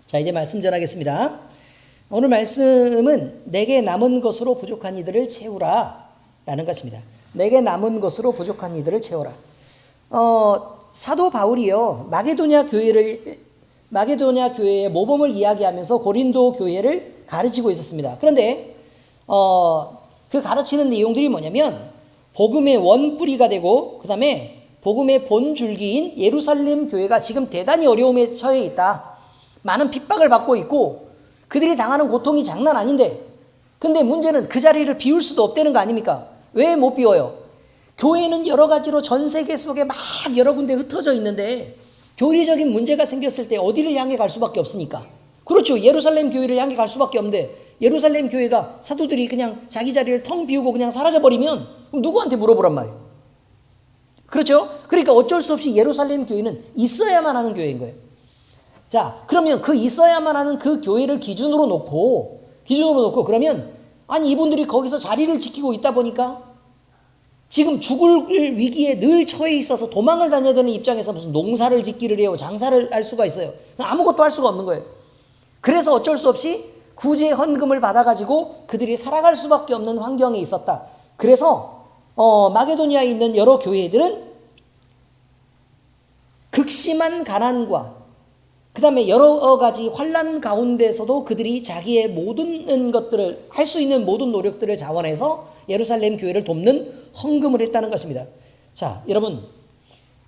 자, 이제 말씀 전하겠습니다. 오늘 말씀은 내게 남은 것으로 부족한 이들을 채우라 라는 것입니다. 내게 남은 것으로 부족한 이들을 채워라. 사도 바울이요, 마게도냐 교회의 모범을 이야기하면서 고린도 교회를 가르치고 있었습니다. 그런데 그 가르치는 내용들이 뭐냐면 복음의 원뿌리가 되고 그 다음에 복음의 본줄기인 예루살렘 교회가 지금 대단히 어려움에 처해 있다. 많은 핍박을 받고 있고 그들이 당하는 고통이 장난 아닌데, 근데 문제는 그 자리를 비울 수도 없다는 거 아닙니까? 왜 못 비워요? 교회는 여러 가지로 전 세계 속에 막 여러 군데 흩어져 있는데 교리적인 문제가 생겼을 때 어디를 향해 갈 수밖에 없으니까. 그렇죠. 예루살렘 교회를 향해 갈 수밖에 없는데 예루살렘 교회가 사도들이 그냥 자기 자리를 텅 비우고 그냥 사라져버리면 그럼 누구한테 물어보란 말이에요. 그렇죠. 그러니까 어쩔 수 없이 예루살렘 교회는 있어야만 하는 교회인 거예요. 자, 그러면 그 있어야만 하는 그 교회를 기준으로 놓고 그러면 아니 이분들이 거기서 자리를 지키고 있다 보니까 지금 죽을 위기에 늘 처해 있어서 도망을 다녀야 되는 입장에서 무슨 농사를 짓기를 해요, 장사를 할 수가 있어요. 아무것도 할 수가 없는 거예요. 그래서 어쩔 수 없이 구제 헌금을 받아가지고 그들이 살아갈 수밖에 없는 환경에 있었다. 그래서 마게도니아에 있는 여러 교회들은 극심한 가난과 그 다음에 여러 가지 환난 가운데서도 그들이 자기의 모든 것들을 할 수 있는 모든 노력들을 자원해서 예루살렘 교회를 돕는 헌금을 했다는 것입니다. 자, 여러분,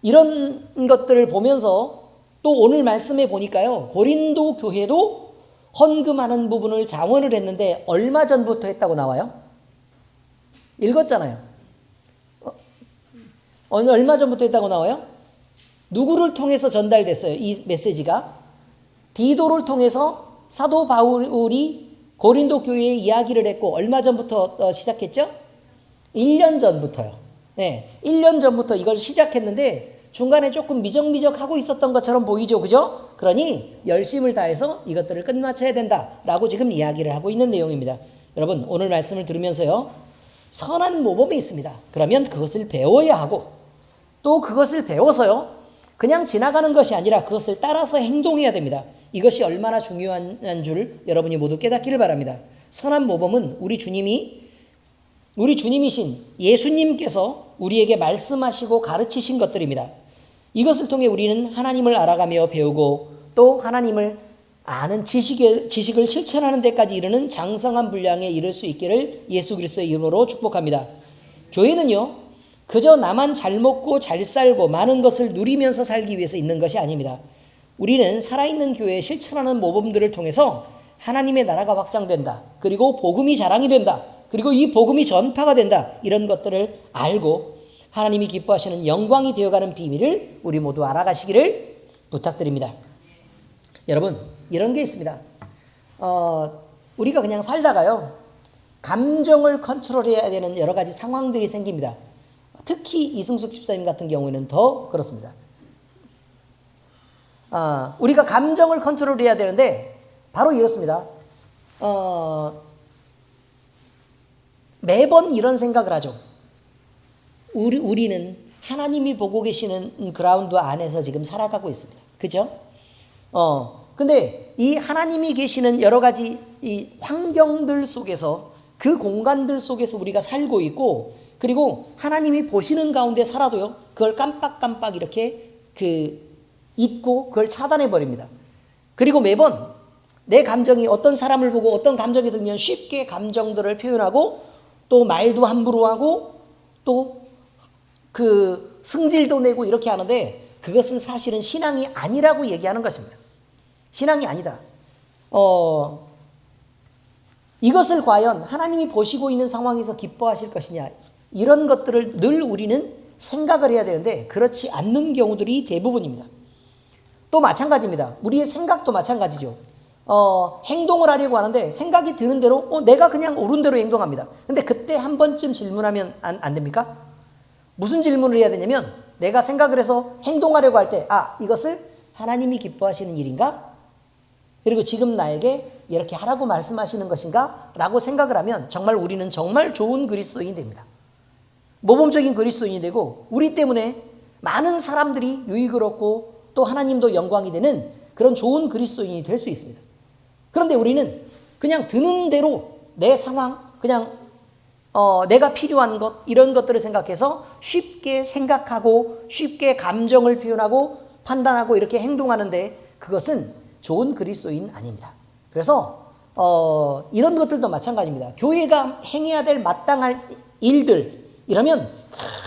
이런 것들을 보면서 또 오늘 말씀에 보니까요, 고린도 교회도 헌금하는 부분을 자원을 했는데 얼마 전부터 했다고 나와요? 읽었잖아요. 얼마 전부터 했다고 나와요? 누구를 통해서 전달됐어요? 이 메시지가 디도를 통해서 사도 바울이 고린도 교회에 이야기를 했고 얼마 전부터 시작했죠? 1년 전부터요. 네, 1년 전부터 이걸 시작했는데 중간에 조금 미적미적하고 있었던 것처럼 보이죠, 그죠? 그러니 열심을 다해서 이것들을 끝마쳐야 된다라고 지금 이야기를 하고 있는 내용입니다. 여러분, 오늘 말씀을 들으면서요, 선한 모범이 있습니다. 그러면 그것을 배워야 하고 또 그것을 배워서요, 그냥 지나가는 것이 아니라 그것을 따라서 행동해야 됩니다. 이것이 얼마나 중요한 줄 여러분이 모두 깨닫기를 바랍니다. 선한 모범은 우리 주님이신 예수님께서 우리에게 말씀하시고 가르치신 것들입니다. 이것을 통해 우리는 하나님을 알아가며 배우고 또 하나님을 아는 지식을 실천하는 데까지 이르는 장성한 분량에 이를 수 있기를 예수 그리스도의 이름으로 축복합니다. 교회는요, 그저 나만 잘 먹고 잘 살고 많은 것을 누리면서 살기 위해서 있는 것이 아닙니다. 우리는 살아있는 교회에 실천하는 모범들을 통해서 하나님의 나라가 확장된다. 그리고 복음이 자랑이 된다. 그리고 이 복음이 전파가 된다. 이런 것들을 알고 하나님이 기뻐하시는 영광이 되어가는 비밀을 우리 모두 알아가시기를 부탁드립니다. 여러분, 이런 게 있습니다. 우리가 그냥 살다가요, 감정을 컨트롤해야 되는 여러 가지 상황들이 생깁니다. 특히 이승숙 집사님 같은 경우에는 더 그렇습니다. 우리가 감정을 컨트롤해야 되는데 바로 이렇습니다. 매번 이런 생각을 하죠. 우리는 하나님이 보고 계시는 그라운드 안에서 지금 살아가고 있습니다. 그죠? 근데 이 하나님이 계시는 여러 가지 이 환경들 속에서 그 공간들 속에서 우리가 살고 있고, 그리고 하나님이 보시는 가운데 살아도요, 그걸 깜빡깜빡 이렇게 잊고 그걸 차단해 버립니다. 그리고 매번 내 감정이 어떤 사람을 보고 어떤 감정이 들면 쉽게 감정들을 표현하고 또 말도 함부로 하고 또 승질도 내고 이렇게 하는데 그것은 사실은 신앙이 아니라고 얘기하는 것입니다. 신앙이 아니다. 이것을 과연 하나님이 보시고 있는 상황에서 기뻐하실 것이냐, 이런 것들을 늘 우리는 생각을 해야 되는데 그렇지 않는 경우들이 대부분입니다. 또 마찬가지입니다. 우리의 생각도 마찬가지죠. 행동을 하려고 하는데 생각이 드는 대로 내가 그냥 옳은 대로 행동합니다. 근데 그때 한 번쯤 질문하면 안 됩니까? 무슨 질문을 해야 되냐면, 내가 생각을 해서 행동하려고 할 때 이것을 하나님이 기뻐하시는 일인가? 그리고 지금 나에게 이렇게 하라고 말씀하시는 것인가? 라고 생각을 하면 정말 우리는 정말 좋은 그리스도인이 됩니다. 모범적인 그리스도인이 되고 우리 때문에 많은 사람들이 유익을 얻고 또 하나님도 영광이 되는 그런 좋은 그리스도인이 될 수 있습니다. 그런데 우리는 그냥 드는 대로 내 상황, 그냥 내가 필요한 것, 이런 것들을 생각해서 쉽게 생각하고 쉽게 감정을 표현하고 판단하고 이렇게 행동하는데 그것은 좋은 그리스도인 아닙니다. 그래서 이런 것들도 마찬가지입니다. 교회가 행해야 될 마땅할 일들, 이러면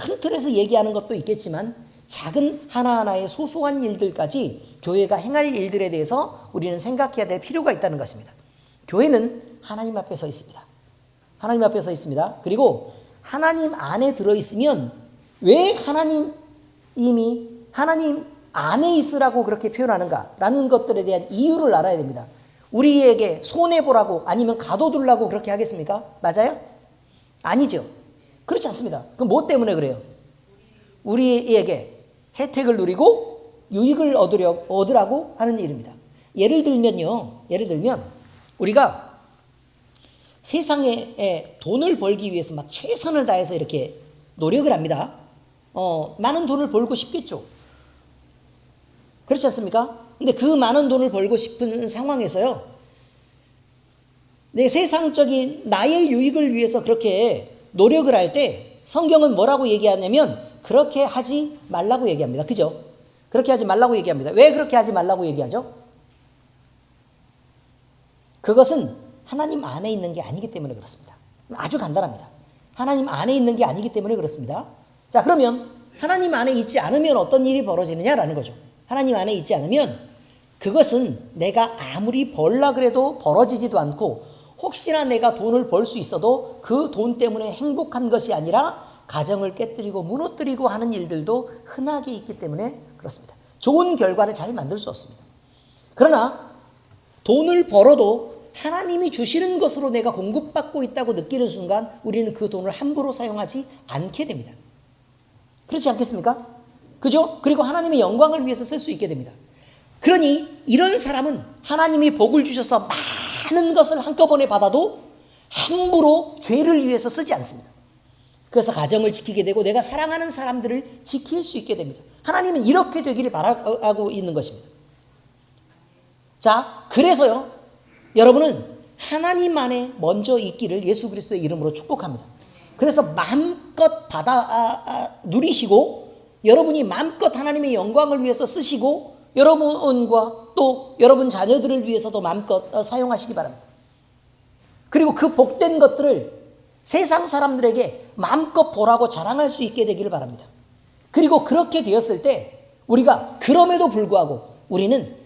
큰 틀에서 얘기하는 것도 있겠지만 작은 하나하나의 소소한 일들까지 교회가 행할 일들에 대해서 우리는 생각해야 될 필요가 있다는 것입니다. 교회는 하나님 앞에 서 있습니다. 하나님 앞에 서 있습니다. 그리고 하나님 안에 들어있으면 왜 하나님이 하나님 안에 있으라고 그렇게 표현하는가라는 것들에 대한 이유를 알아야 됩니다. 우리에게 손해보라고 아니면 가둬두려고 그렇게 하겠습니까? 맞아요? 아니죠. 그렇지 않습니다. 그럼 뭐 때문에 그래요? 우리에게 혜택을 누리고 유익을 얻으라고 하는 일입니다. 예를 들면 우리가 세상에 돈을 벌기 위해서 막 최선을 다해서 이렇게 노력을 합니다. 많은 돈을 벌고 싶겠죠. 그렇지 않습니까? 근데 그 많은 돈을 벌고 싶은 상황에서요, 내 세상적인 나의 유익을 위해서 그렇게 노력을 할 때 성경은 뭐라고 얘기하냐면 그렇게 하지 말라고 얘기합니다. 그죠? 그렇게 하지 말라고 얘기합니다. 왜 그렇게 하지 말라고 얘기하죠? 그것은 하나님 안에 있는 게 아니기 때문에 그렇습니다. 아주 간단합니다. 하나님 안에 있는 게 아니기 때문에 그렇습니다. 자, 그러면 하나님 안에 있지 않으면 어떤 일이 벌어지느냐라는 거죠. 하나님 안에 있지 않으면 그것은 내가 아무리 벌라 그래도 벌어지지도 않고 혹시나 내가 돈을 벌 수 있어도 그 돈 때문에 행복한 것이 아니라 가정을 깨뜨리고 무너뜨리고 하는 일들도 흔하게 있기 때문에 그렇습니다. 좋은 결과를 잘 만들 수 없습니다. 그러나 돈을 벌어도 하나님이 주시는 것으로 내가 공급받고 있다고 느끼는 순간 우리는 그 돈을 함부로 사용하지 않게 됩니다. 그렇지 않겠습니까? 그죠? 그리고 하나님의 영광을 위해서 쓸 수 있게 됩니다. 그러니 이런 사람은 하나님이 복을 주셔서 많은 것을 한꺼번에 받아도 함부로 죄를 위해서 쓰지 않습니다. 그래서 가정을 지키게 되고 내가 사랑하는 사람들을 지킬 수 있게 됩니다. 하나님은 이렇게 되기를 바라고 있는 것입니다. 자, 그래서요, 여러분은 하나님 안에 먼저 있기를 예수 그리스도의 이름으로 축복합니다. 그래서 마음껏 누리시고 여러분이 마음껏 하나님의 영광을 위해서 쓰시고 여러분과 또 여러분 자녀들을 위해서도 마음껏 사용하시기 바랍니다. 그리고 그 복된 것들을 세상 사람들에게 마음껏 보라고 자랑할 수 있게 되기를 바랍니다. 그리고 그렇게 되었을 때 우리가 그럼에도 불구하고 우리는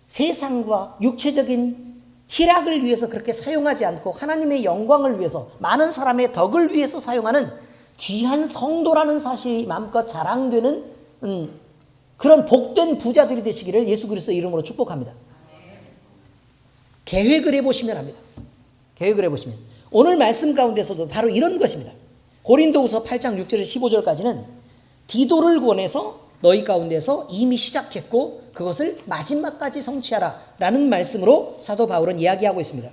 세상과 육체적인 희락을 위해서 그렇게 사용하지 않고 하나님의 영광을 위해서 많은 사람의 덕을 위해서 사용하는 귀한 성도라는 사실이 마음껏 자랑되는 그런 복된 부자들이 되시기를 예수 그리스도의 이름으로 축복합니다. 계획을 해보시면 합니다. 계획을 해보시면 오늘 말씀 가운데서도 바로 이런 것입니다. 고린도후서 8장 6절에서 15절까지는 디도를 권해서 너희 가운데서 이미 시작했고 그것을 마지막까지 성취하라 라는 말씀으로 사도 바울은 이야기하고 있습니다.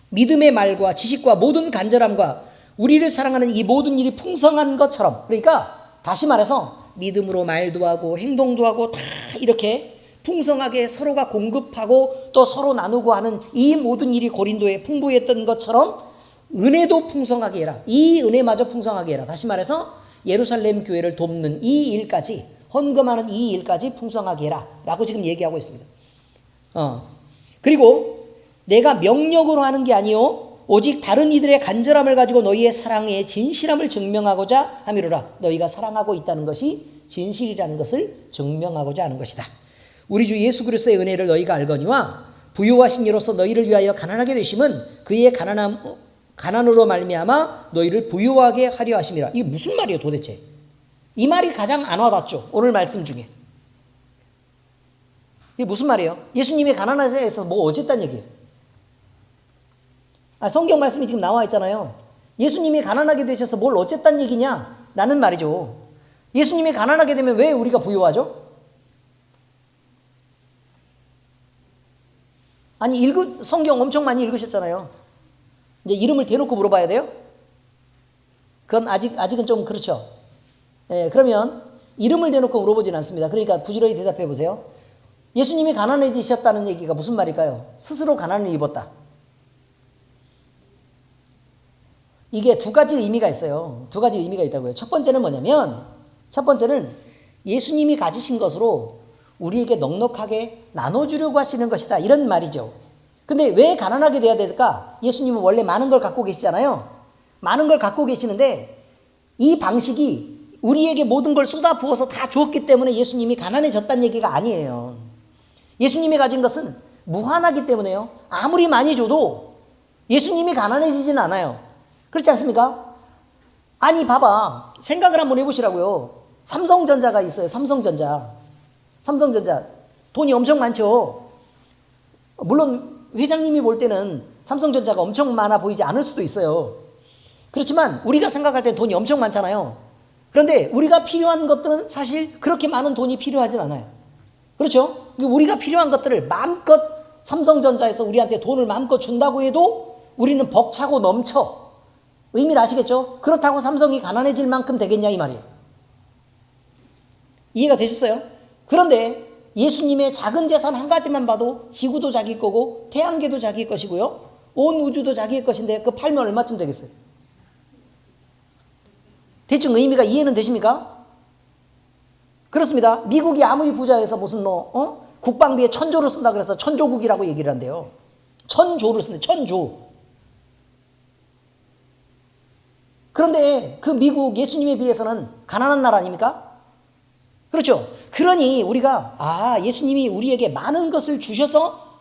믿음의 말과 지식과 모든 간절함과 우리를 사랑하는 이 모든 일이 풍성한 것처럼, 그러니까 다시 말해서 믿음으로 말도 하고 행동도 하고 다 이렇게 풍성하게 서로가 공급하고 또 서로 나누고 하는 이 모든 일이 고린도에 풍부했던 것처럼 은혜도 풍성하게 해라. 이 은혜마저 풍성하게 해라. 다시 말해서 예루살렘 교회를 돕는 이 일까지, 헌금하는 이 일까지 풍성하게 해라 라고 지금 얘기하고 있습니다. 그리고 내가 명령으로 하는 게 아니요 오직 다른 이들의 간절함을 가지고 너희의 사랑의 진실함을 증명하고자 함이로라. 너희가 사랑하고 있다는 것이 진실이라는 것을 증명하고자 하는 것이다. 우리 주 예수 그리스도의 은혜를 너희가 알거니와 부요하신 이로서 너희를 위하여 가난하게 되심은 그의 가난으로 말미암아 너희를 부요하게 하려 하심이라. 이게 무슨 말이에요 도대체? 이 말이 가장 안 와닿죠. 오늘 말씀 중에. 이게 무슨 말이에요? 예수님이 가난해서 뭐 어쨌단 얘기예요? 성경 말씀이 지금 나와 있잖아요. 예수님이 가난하게 되셔서 뭘 어쨌단 얘기냐? 라는 말이죠. 예수님이 가난하게 되면 왜 우리가 부유하죠? 아니, 성경 엄청 많이 읽으셨잖아요. 이제 이름을 대놓고 물어봐야 돼요? 그건 아직은 좀 그렇죠. 그러면 이름을 대놓고 물어보진 않습니다. 그러니까 부지런히 대답해 보세요. 예수님이 가난해지셨다는 얘기가 무슨 말일까요? 스스로 가난을 입었다. 이게 두 가지 의미가 있어요. 두 가지 의미가 있다고요. 첫 번째는 뭐냐면, 첫 번째는 예수님이 가지신 것으로 우리에게 넉넉하게 나눠주려고 하시는 것이다. 이런 말이죠. 근데 왜 가난하게 돼야 될까? 예수님은 원래 많은 걸 갖고 계시잖아요. 많은 걸 갖고 계시는데 이 방식이 우리에게 모든 걸 쏟아 부어서 다 주었기 때문에 예수님이 가난해졌다는 얘기가 아니에요. 예수님이 가진 것은 무한하기 때문에요. 아무리 많이 줘도 예수님이 가난해지진 않아요. 그렇지 않습니까? 아니 봐봐. 생각을 한번 해보시라고요. 삼성전자가 있어요. 삼성전자. 돈이 엄청 많죠. 물론 회장님이 볼 때는 삼성전자가 엄청 많아 보이지 않을 수도 있어요. 그렇지만 우리가 생각할 때 돈이 엄청 많잖아요. 그런데 우리가 필요한 것들은 사실 그렇게 많은 돈이 필요하진 않아요. 그렇죠? 우리가 필요한 것들을 마음껏 삼성전자에서 우리한테 돈을 마음껏 준다고 해도 우리는 벅차고 넘쳐. 의미를 아시겠죠? 그렇다고 삼성이 가난해질 만큼 되겠냐 이 말이에요. 이해가 되셨어요? 그런데 예수님의 작은 재산 한 가지만 봐도 지구도 자기 거고 태양계도 자기 것이고요. 온 우주도 자기의 것인데 그 팔면 얼마쯤 되겠어요? 대충 의미가 이해는 되십니까? 그렇습니다. 미국이 아무리 부자해서 무슨 국방비에 1,000조를 쓴다 그래서 천조국이라고 얘기를 한대요. 1,000조를 쓴대. 1,000조. 그런데 그 미국 예수님에 비해서는 가난한 나라 아닙니까? 그렇죠. 그러니 우리가 예수님이 우리에게 많은 것을 주셔서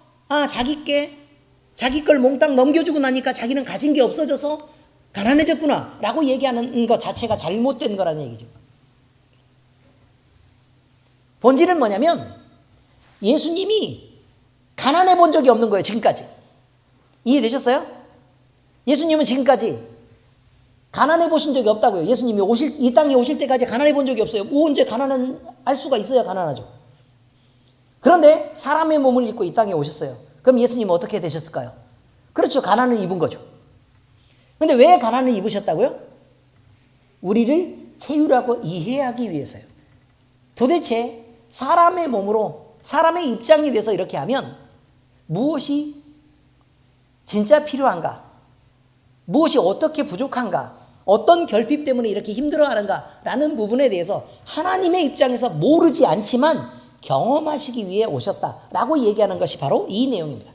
자기 걸 몽땅 넘겨주고 나니까 자기는 가진 게 없어져서 가난해졌구나 라고 얘기하는 것 자체가 잘못된 거라는 얘기죠. 본질은 뭐냐면 예수님이 가난해 본 적이 없는 거예요. 지금까지. 이해되셨어요? 예수님은 지금까지 가난해 보신 적이 없다고요. 예수님이 이 땅에 오실 때까지 가난해 본 적이 없어요. 언제 가난할 수가 있어야 가난하죠. 그런데 사람의 몸을 입고 이 땅에 오셨어요. 그럼 예수님은 어떻게 되셨을까요? 그렇죠. 가난을 입은 거죠. 그런데 왜 가난을 입으셨다고요? 우리를 채우라고 이해하기 위해서요. 도대체 사람의 몸으로 사람의 입장이 돼서 이렇게 하면 무엇이 진짜 필요한가? 무엇이 어떻게 부족한가? 어떤 결핍 때문에 이렇게 힘들어하는가? 라는 부분에 대해서 하나님의 입장에서 모르지 않지만 경험하시기 위해 오셨다라고 얘기하는 것이 바로 이 내용입니다.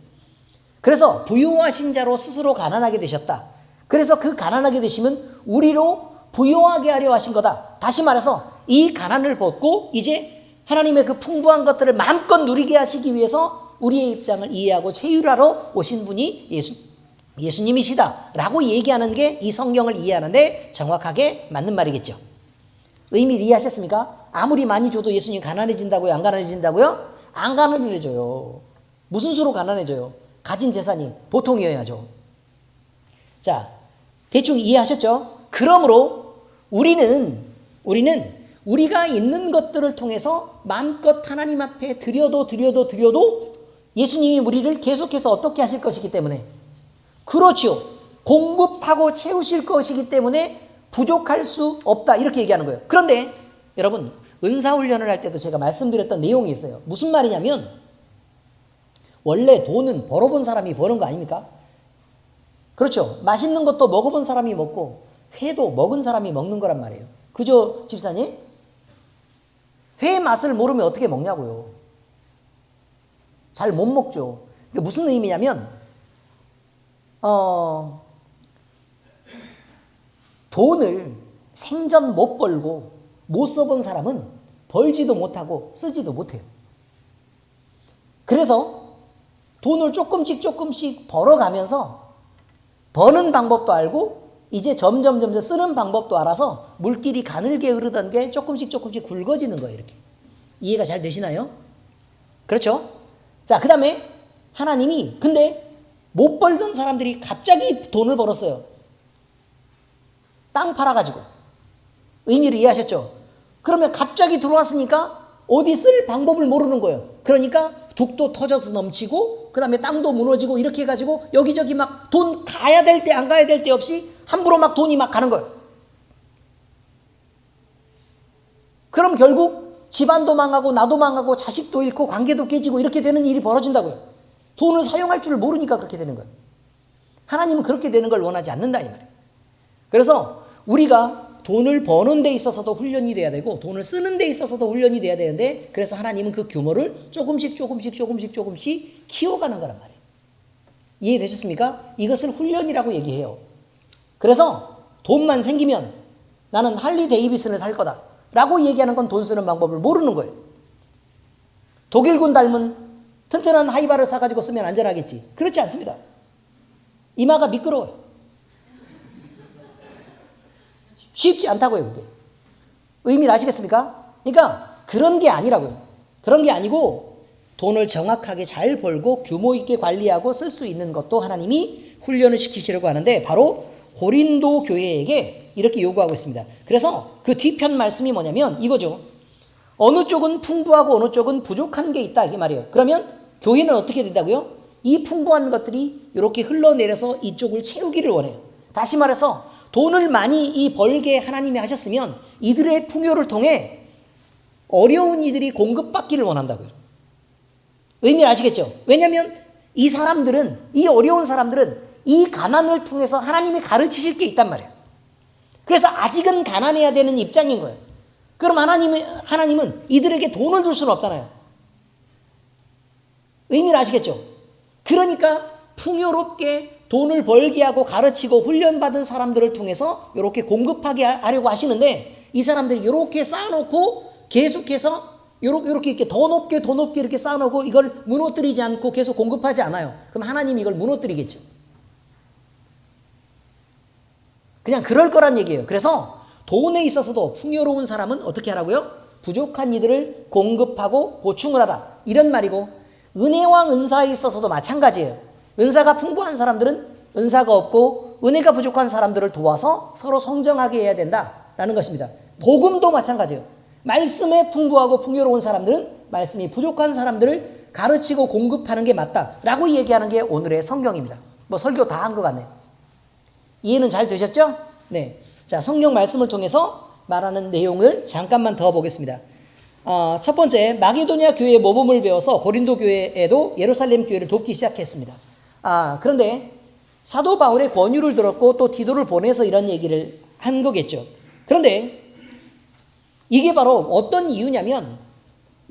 그래서 부유하신 자로 스스로 가난하게 되셨다. 그래서 그 가난하게 되시면 우리로 부유하게 하려 하신 거다. 다시 말해서 이 가난을 벗고 이제 하나님의 그 풍부한 것들을 마음껏 누리게 하시기 위해서 우리의 입장을 이해하고 체휼하러 오신 분이 예수님이시다라고 얘기하는 게 이 성경을 이해하는데 정확하게 맞는 말이겠죠. 의미를 이해하셨습니까? 아무리 많이 줘도 예수님 가난해진다고요? 안 가난해진다고요? 안 가난해져요. 무슨 수로 가난해져요? 가진 재산이 보통이어야죠. 자, 대충 이해하셨죠? 그러므로 우리는 우리가 있는 것들을 통해서 마음껏 하나님 앞에 드려도 예수님이 우리를 계속해서 어떻게 하실 것이기 때문에, 그렇죠. 공급하고 채우실 것이기 때문에 부족할 수 없다 이렇게 얘기하는 거예요. 그런데 여러분 은사훈련을 할 때도 제가 말씀드렸던 내용이 있어요. 무슨 말이냐면 원래 돈은 벌어본 사람이 버는 거 아닙니까? 그렇죠. 맛있는 것도 먹어본 사람이 먹고 회도 먹은 사람이 먹는 거란 말이에요. 그죠, 집사님? 회 맛을 모르면 어떻게 먹냐고요. 잘 못 먹죠. 이게 무슨 의미냐면 돈을 생전 못 벌고 못 써본 사람은 벌지도 못하고 쓰지도 못해요. 그래서 돈을 조금씩 벌어가면서 버는 방법도 알고 이제 점점 쓰는 방법도 알아서 물길이 가늘게 흐르던 게 조금씩 굵어지는 거예요. 이렇게. 이해가 잘 되시나요? 그렇죠? 자, 그 다음에 하나님이 근데 못 벌던 사람들이 갑자기 돈을 벌었어요. 땅 팔아가지고. 의미를 이해하셨죠? 그러면 갑자기 들어왔으니까 어디 쓸 방법을 모르는 거예요. 그러니까 둑도 터져서 넘치고 그 다음에 땅도 무너지고 이렇게 해가지고 여기저기 막 돈 가야 될 때 안 가야 될 때 없이 함부로 막 돈이 막 가는 거예요. 그럼 결국 집안도 망하고 나도 망하고 자식도 잃고 관계도 깨지고 이렇게 되는 일이 벌어진다고요. 돈을 사용할 줄 모르니까 그렇게 되는 거예요. 하나님은 그렇게 되는 걸 원하지 않는다 이 말이에요. 그래서 우리가 돈을 버는 데 있어서도 훈련이 돼야 되고 돈을 쓰는 데 있어서도 훈련이 돼야 되는데 그래서 하나님은 그 규모를 조금씩 키워가는 거란 말이에요. 이해되셨습니까? 이것을 훈련이라고 얘기해요. 그래서 돈만 생기면 나는 할리 데이비슨을 살 거다 라고 얘기하는 건 돈 쓰는 방법을 모르는 거예요. 독일군 닮은 튼튼한 하이바를 사가지고 쓰면 안전하겠지. 그렇지 않습니다. 이마가 미끄러워요. 쉽지 않다고요. 그게. 의미를 아시겠습니까? 그러니까 그런 게 아니라고요. 그런 게 아니고 돈을 정확하게 잘 벌고 규모 있게 관리하고 쓸 수 있는 것도 하나님이 훈련을 시키시려고 하는데 바로 고린도 교회에게 이렇게 요구하고 있습니다. 그래서 그 뒤편 말씀이 뭐냐면 이거죠. 어느 쪽은 풍부하고 어느 쪽은 부족한 게 있다 이게 말이에요. 그러면 교회는 어떻게 된다고요? 이 풍부한 것들이 이렇게 흘러내려서 이쪽을 채우기를 원해요. 다시 말해서 돈을 많이 벌게 하나님이 하셨으면 이들의 풍요를 통해 어려운 이들이 공급받기를 원한다고요. 의미를 아시겠죠? 왜냐하면 이 사람들은, 이 어려운 사람들은 이 가난을 통해서 하나님이 가르치실 게 있단 말이에요. 그래서 아직은 가난해야 되는 입장인 거예요. 그럼 하나님은 이들에게 돈을 줄 수는 없잖아요. 의미를 아시겠죠? 그러니까 풍요롭게 돈을 벌게 하고 가르치고 훈련받은 사람들을 통해서 이렇게 공급하게 하려고 하시는데 이 사람들이 이렇게 쌓아놓고 계속해서 이렇게 더 높게 이렇게 쌓아놓고 이걸 무너뜨리지 않고 계속 공급하지 않아요. 그럼 하나님이 이걸 무너뜨리겠죠. 그냥 그럴 거란 얘기예요. 그래서 돈에 있어서도 풍요로운 사람은 어떻게 하라고요? 부족한 이들을 공급하고 보충을 하라. 이런 말이고 은혜와 은사에 있어서도 마찬가지예요. 은사가 풍부한 사람들은 은사가 없고 은혜가 부족한 사람들을 도와서 서로 성장하게 해야 된다라는 것입니다. 복음도 마찬가지예요. 말씀에 풍부하고 풍요로운 사람들은 말씀이 부족한 사람들을 가르치고 공급하는 게 맞다라고 얘기하는 게 오늘의 성경입니다. 뭐 설교 다 한 것 같네요. 이해는 잘 되셨죠? 네. 자, 성경 말씀을 통해서 말하는 내용을 잠깐만 더 보겠습니다. 첫 번째, 마게도냐 교회의 모범을 배워서 고린도 교회에도 예루살렘 교회를 돕기 시작했습니다. 그런데 사도 바울의 권유를 들었고 또 디도를 보내서 이런 얘기를 한 거겠죠. 그런데 이게 바로 어떤 이유냐면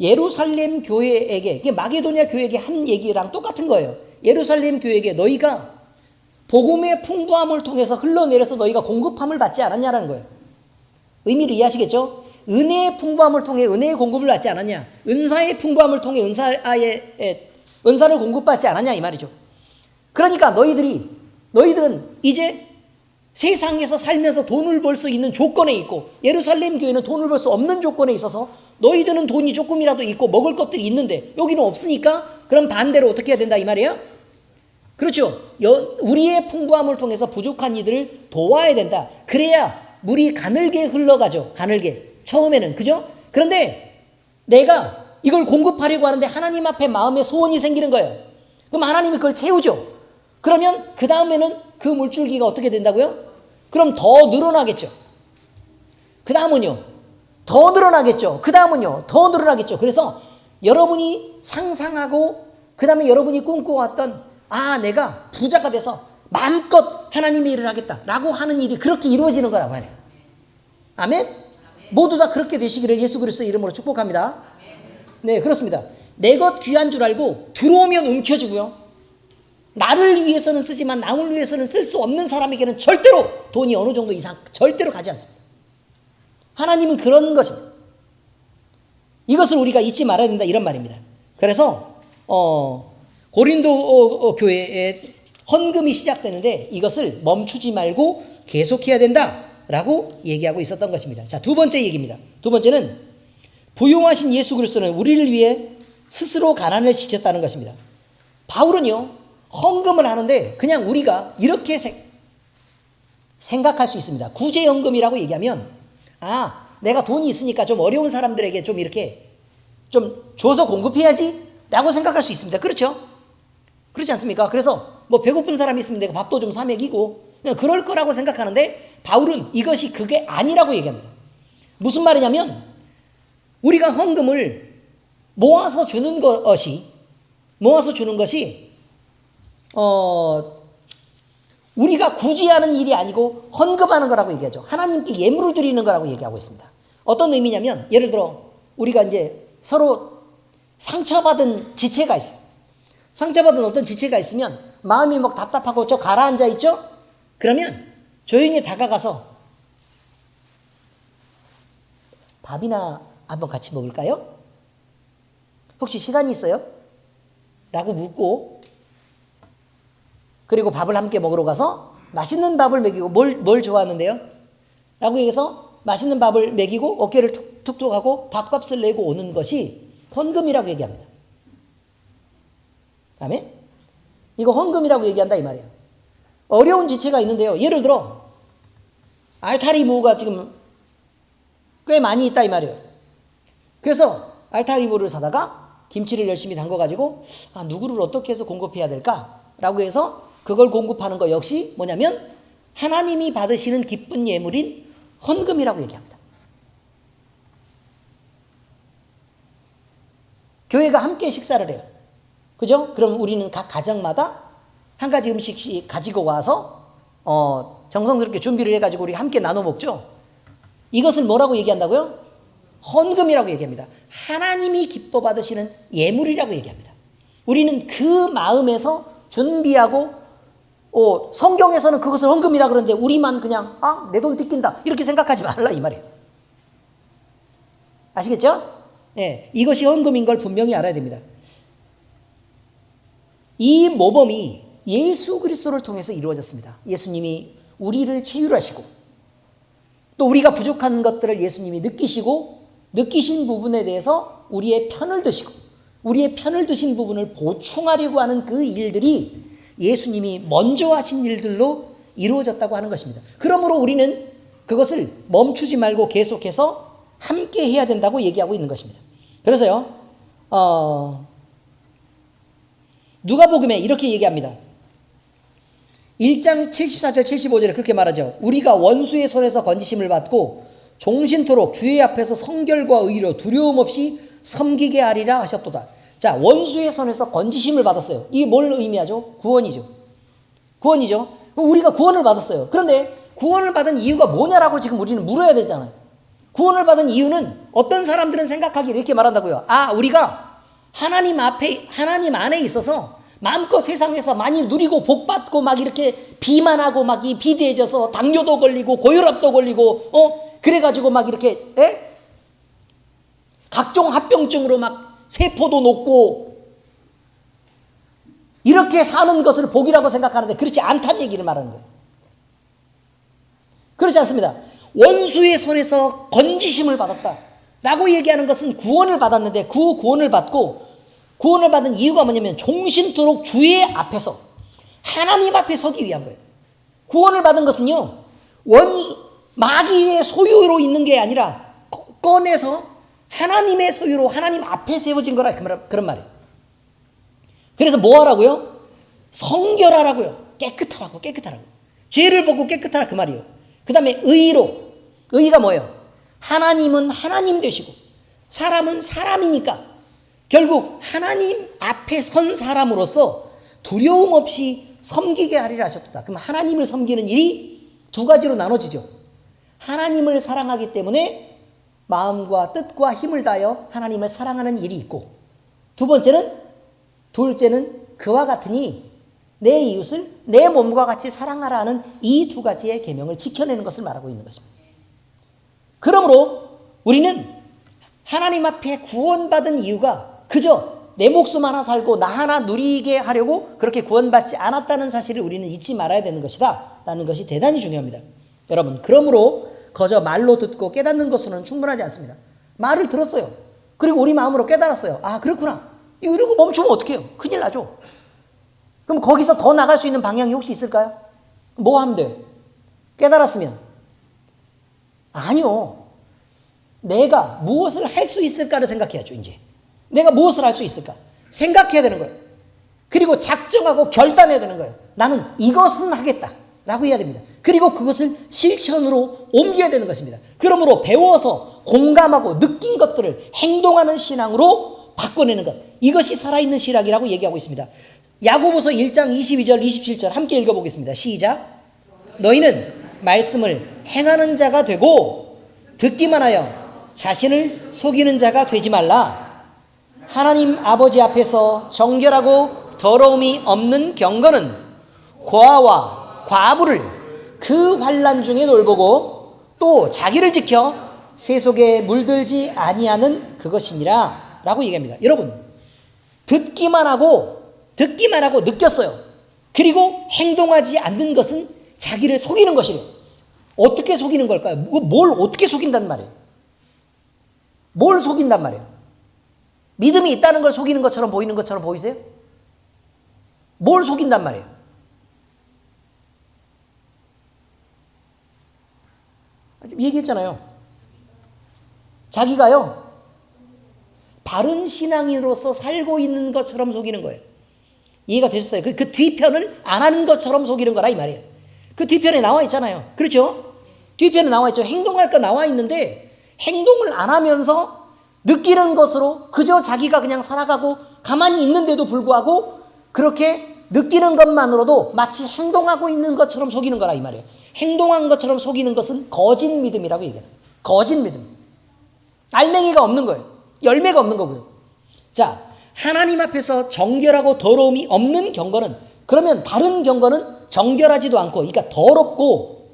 예루살렘 교회에게, 이게 마게도냐 교회에게 한 얘기랑 똑같은 거예요. 예루살렘 교회에게 너희가 복음의 풍부함을 통해서 흘러내려서 너희가 공급함을 받지 않았냐라는 거예요. 의미를 이해하시겠죠? 은혜의 풍부함을 통해 은혜의 공급을 받지 않았냐? 은사의 풍부함을 통해 은사를 공급받지 않았냐 이 말이죠. 그러니까 너희들은 이제 세상에서 살면서 돈을 벌 수 있는 조건에 있고 예루살렘 교회는 돈을 벌 수 없는 조건에 있어서 너희들은 돈이 조금이라도 있고 먹을 것들이 있는데 여기는 없으니까 그럼 반대로 어떻게 해야 된다 이 말이에요? 그렇죠. 우리의 풍부함을 통해서 부족한 이들을 도와야 된다. 그래야 물이 가늘게 흘러가죠. 가늘게. 처음에는. 그죠? 그런데 내가 이걸 공급하려고 하는데 하나님 앞에 마음에 소원이 생기는 거예요. 그럼 하나님이 그걸 채우죠. 그러면 그 다음에는 그 물줄기가 어떻게 된다고요? 그럼 더 늘어나겠죠. 그 다음은요. 더 늘어나겠죠. 그 다음은요. 더 늘어나겠죠. 그래서 여러분이 상상하고 그 다음에 여러분이 꿈꿔왔던 내가 부자가 돼서 마음껏 하나님의 일을 하겠다라고 하는 일이 그렇게 이루어지는 거란 말이에요. 아멘? 모두 다 그렇게 되시기를 예수 그리스도의 이름으로 축복합니다. 네, 그렇습니다. 내 것 귀한 줄 알고 들어오면 움켜쥐고요. 나를 위해서는 쓰지만 남을 위해서는 쓸 수 없는 사람에게는 절대로 돈이 어느 정도 이상 절대로 가지 않습니다. 하나님은 그런 것입니다. 이것을 우리가 잊지 말아야 된다 이런 말입니다. 그래서 고린도 교회에 헌금이 시작되는데 이것을 멈추지 말고 계속해야 된다라고 얘기하고 있었던 것입니다. 자, 두 번째 얘기입니다. 두 번째는 부용하신 예수 그리스도는 우리를 위해 스스로 가난을 지쳤다는 것입니다. 바울은요, 헌금을 하는데 그냥 우리가 이렇게 생각할 수 있습니다. 구제헌금이라고 얘기하면 내가 돈이 있으니까 좀 어려운 사람들에게 좀 이렇게 좀 줘서 공급해야지 라고 생각할 수 있습니다. 그렇죠? 그렇지 않습니까? 그래서 뭐 배고픈 사람이 있으면 내가 밥도 좀 사 먹이고 그냥 그럴 거라고 생각하는데 바울은 이것이 그게 아니라고 얘기합니다. 무슨 말이냐면 우리가 헌금을 모아서 주는 것이 우리가 굳이 하는 일이 아니고 헌금하는 거라고 얘기하죠. 하나님께 예물을 드리는 거라고 얘기하고 있습니다. 어떤 의미냐면 예를 들어 우리가 이제 서로 상처받은 지체가 있어요. 상처받은 어떤 지체가 있으면 마음이 막 답답하고 저 가라앉아 있죠? 그러면 조용히 다가가서 밥이나 한번 같이 먹을까요? 혹시 시간이 있어요? 라고 묻고 그리고 밥을 함께 먹으러 가서 맛있는 밥을 먹이고 뭘 좋아하는데요? 라고 얘기해서 맛있는 밥을 먹이고 어깨를 툭툭 하고 밥값을 내고 오는 것이 헌금이라고 얘기합니다. 아멘? 이거 헌금이라고 얘기한다 이 말이에요. 어려운 지체가 있는데요. 예를 들어 알타리 무가 지금 꽤 많이 있다 이 말이에요. 그래서 알타리 무를 사다가 김치를 열심히 담궈가지고 누구를 어떻게 해서 공급해야 될까? 라고 해서 그걸 공급하는 거 역시 뭐냐면 하나님이 받으시는 기쁜 예물인 헌금이라고 얘기합니다. 교회가 함께 식사를 해요. 그죠? 그럼 우리는 각 가정마다 한 가지 음식씩 가지고 와서 정성스럽게 준비를 해가지고 우리 함께 나눠 먹죠. 이것을 뭐라고 얘기한다고요? 헌금이라고 얘기합니다. 하나님이 기뻐 받으시는 예물이라고 얘기합니다. 우리는 그 마음에서 준비하고 성경에서는 그것을 헌금이라 그러는데 우리만 그냥 내 돈 뜯긴다 이렇게 생각하지 말라 이 말이에요. 아시겠죠? 네, 이것이 헌금인 걸 분명히 알아야 됩니다. 이 모범이 예수 그리스도를 통해서 이루어졌습니다. 예수님이 우리를 체휼하시고 또 우리가 부족한 것들을 예수님이 느끼신 부분에 대해서 우리의 편을 드시고 우리의 편을 드신 부분을 보충하려고 하는 그 일들이 예수님이 먼저 하신 일들로 이루어졌다고 하는 것입니다. 그러므로 우리는 그것을 멈추지 말고 계속해서 함께 해야 된다고 얘기하고 있는 것입니다. 그래서요, 누가복음에 이렇게 얘기합니다. 1장 74절 75절에 그렇게 말하죠. 우리가 원수의 손에서 건지심을 받고 종신토록 주의 앞에서 성결과 의로 두려움 없이 섬기게 하리라 하셨도다. 자, 원수의 손에서 건지심을 받았어요. 이게 뭘 의미하죠? 구원이죠. 우리가 구원을 받았어요. 그런데 구원을 받은 이유가 뭐냐라고 지금 우리는 물어야 되잖아요. 구원을 받은 이유는 어떤 사람들은 생각하기를 이렇게 말한다고요. 우리가 하나님 안에 있어서 마음껏 세상에서 많이 누리고 복받고 막 이렇게 비만하고 막 이 비대해져서 당뇨도 걸리고 고혈압도 걸리고 그래가지고 막 이렇게 각종 합병증으로 막 세포도 높고 이렇게 사는 것을 복이라고 생각하는데 그렇지 않다는 얘기를 말하는 거예요. 그렇지 않습니다. 원수의 손에서 건지심을 받았다 라고 얘기하는 것은 구원을 받았는데 그 구원을 받은 이유가 뭐냐면 종신토록 주의 앞에서 하나님 앞에 서기 위한 거예요. 구원을 받은 것은요 마귀의 소유로 있는 게 아니라 꺼내서 하나님의 소유로 하나님 앞에 세워진 거라 그런 말이에요. 그래서 뭐 하라고요? 성결하라고요. 깨끗하라고. 죄를 벗고 깨끗하라 그 말이에요. 그 다음에 의가 뭐예요? 하나님은 하나님 되시고 사람은 사람이니까 결국 하나님 앞에 선 사람으로서 두려움 없이 섬기게 하리라 하셨다. 그럼 하나님을 섬기는 일이 두 가지로 나눠지죠. 하나님을 사랑하기 때문에 마음과 뜻과 힘을 다하여 하나님을 사랑하는 일이 있고 둘째는 그와 같으니 내 이웃을 내 몸과 같이 사랑하라는 이 두 가지의 계명을 지켜내는 것을 말하고 있는 것입니다. 그러므로 우리는 하나님 앞에 구원받은 이유가 그저 내 목숨 하나 살고 나 하나 누리게 하려고 그렇게 구원받지 않았다는 사실을 우리는 잊지 말아야 되는 것이다 라는 것이 대단히 중요합니다. 여러분, 그러므로 거저 말로 듣고 깨닫는 것으로는 충분하지 않습니다. 말을 들었어요. 그리고 우리 마음으로 깨달았어요. 그렇구나. 이러고 멈추면 어떡해요? 큰일 나죠. 그럼 거기서 더 나갈 수 있는 방향이 혹시 있을까요? 뭐 하면 돼요? 깨달았으면 아니요. 내가 무엇을 할 수 있을까를 생각해야죠. 이제 내가 무엇을 할 수 있을까 생각해야 되는 거예요. 그리고 작정하고 결단해야 되는 거예요. 나는 이것은 하겠다 라고 해야 됩니다. 그리고 그것을 실천으로 옮겨야 되는 것입니다. 그러므로 배워서 공감하고 느낀 것들을 행동하는 신앙으로 바꿔내는 것. 이것이 살아있는 신앙이라고 얘기하고 있습니다. 야고보서 1장 22절 27절 함께 읽어보겠습니다. 시작. 너희는 말씀을 행하는 자가 되고 듣기만 하여 자신을 속이는 자가 되지 말라. 하나님 아버지 앞에서 정결하고 더러움이 없는 경건은 고아와 과부를 그 환난 중에 돌보고 또 자기를 지켜 세속에 물들지 아니하는 그것이니라 라고 얘기합니다. 여러분, 듣기만 하고 느꼈어요. 그리고 행동하지 않는 것은 자기를 속이는 것이래요. 어떻게 속이는 걸까요? 뭘 어떻게 속인단 말이에요? 뭘 속인단 말이에요? 믿음이 있다는 걸 속이는 것처럼 보이는 것처럼 보이세요? 뭘 속인단 말이에요? 얘기했잖아요. 자기가요, 바른 신앙인으로서 살고 있는 것처럼 속이는 거예요. 이해가 되셨어요? 그 뒤편을 안 하는 것처럼 속이는 거라 이 말이에요. 그 뒤편에 나와 있잖아요. 그렇죠? 뒤편에 나와 있죠. 행동할 거 나와 있는데 행동을 안 하면서 느끼는 것으로 그저 자기가 그냥 살아가고 가만히 있는데도 불구하고 그렇게 느끼는 것만으로도 마치 행동하고 있는 것처럼 속이는 거라 이 말이에요. 행동한 것처럼 속이는 것은 거짓 믿음이라고 얘기해요. 거짓 믿음. 알맹이가 없는 거예요. 열매가 없는 거고요. 자, 하나님 앞에서 정결하고 더러움이 없는 경건은, 그러면 다른 경건은 정결하지도 않고, 그러니까 더럽고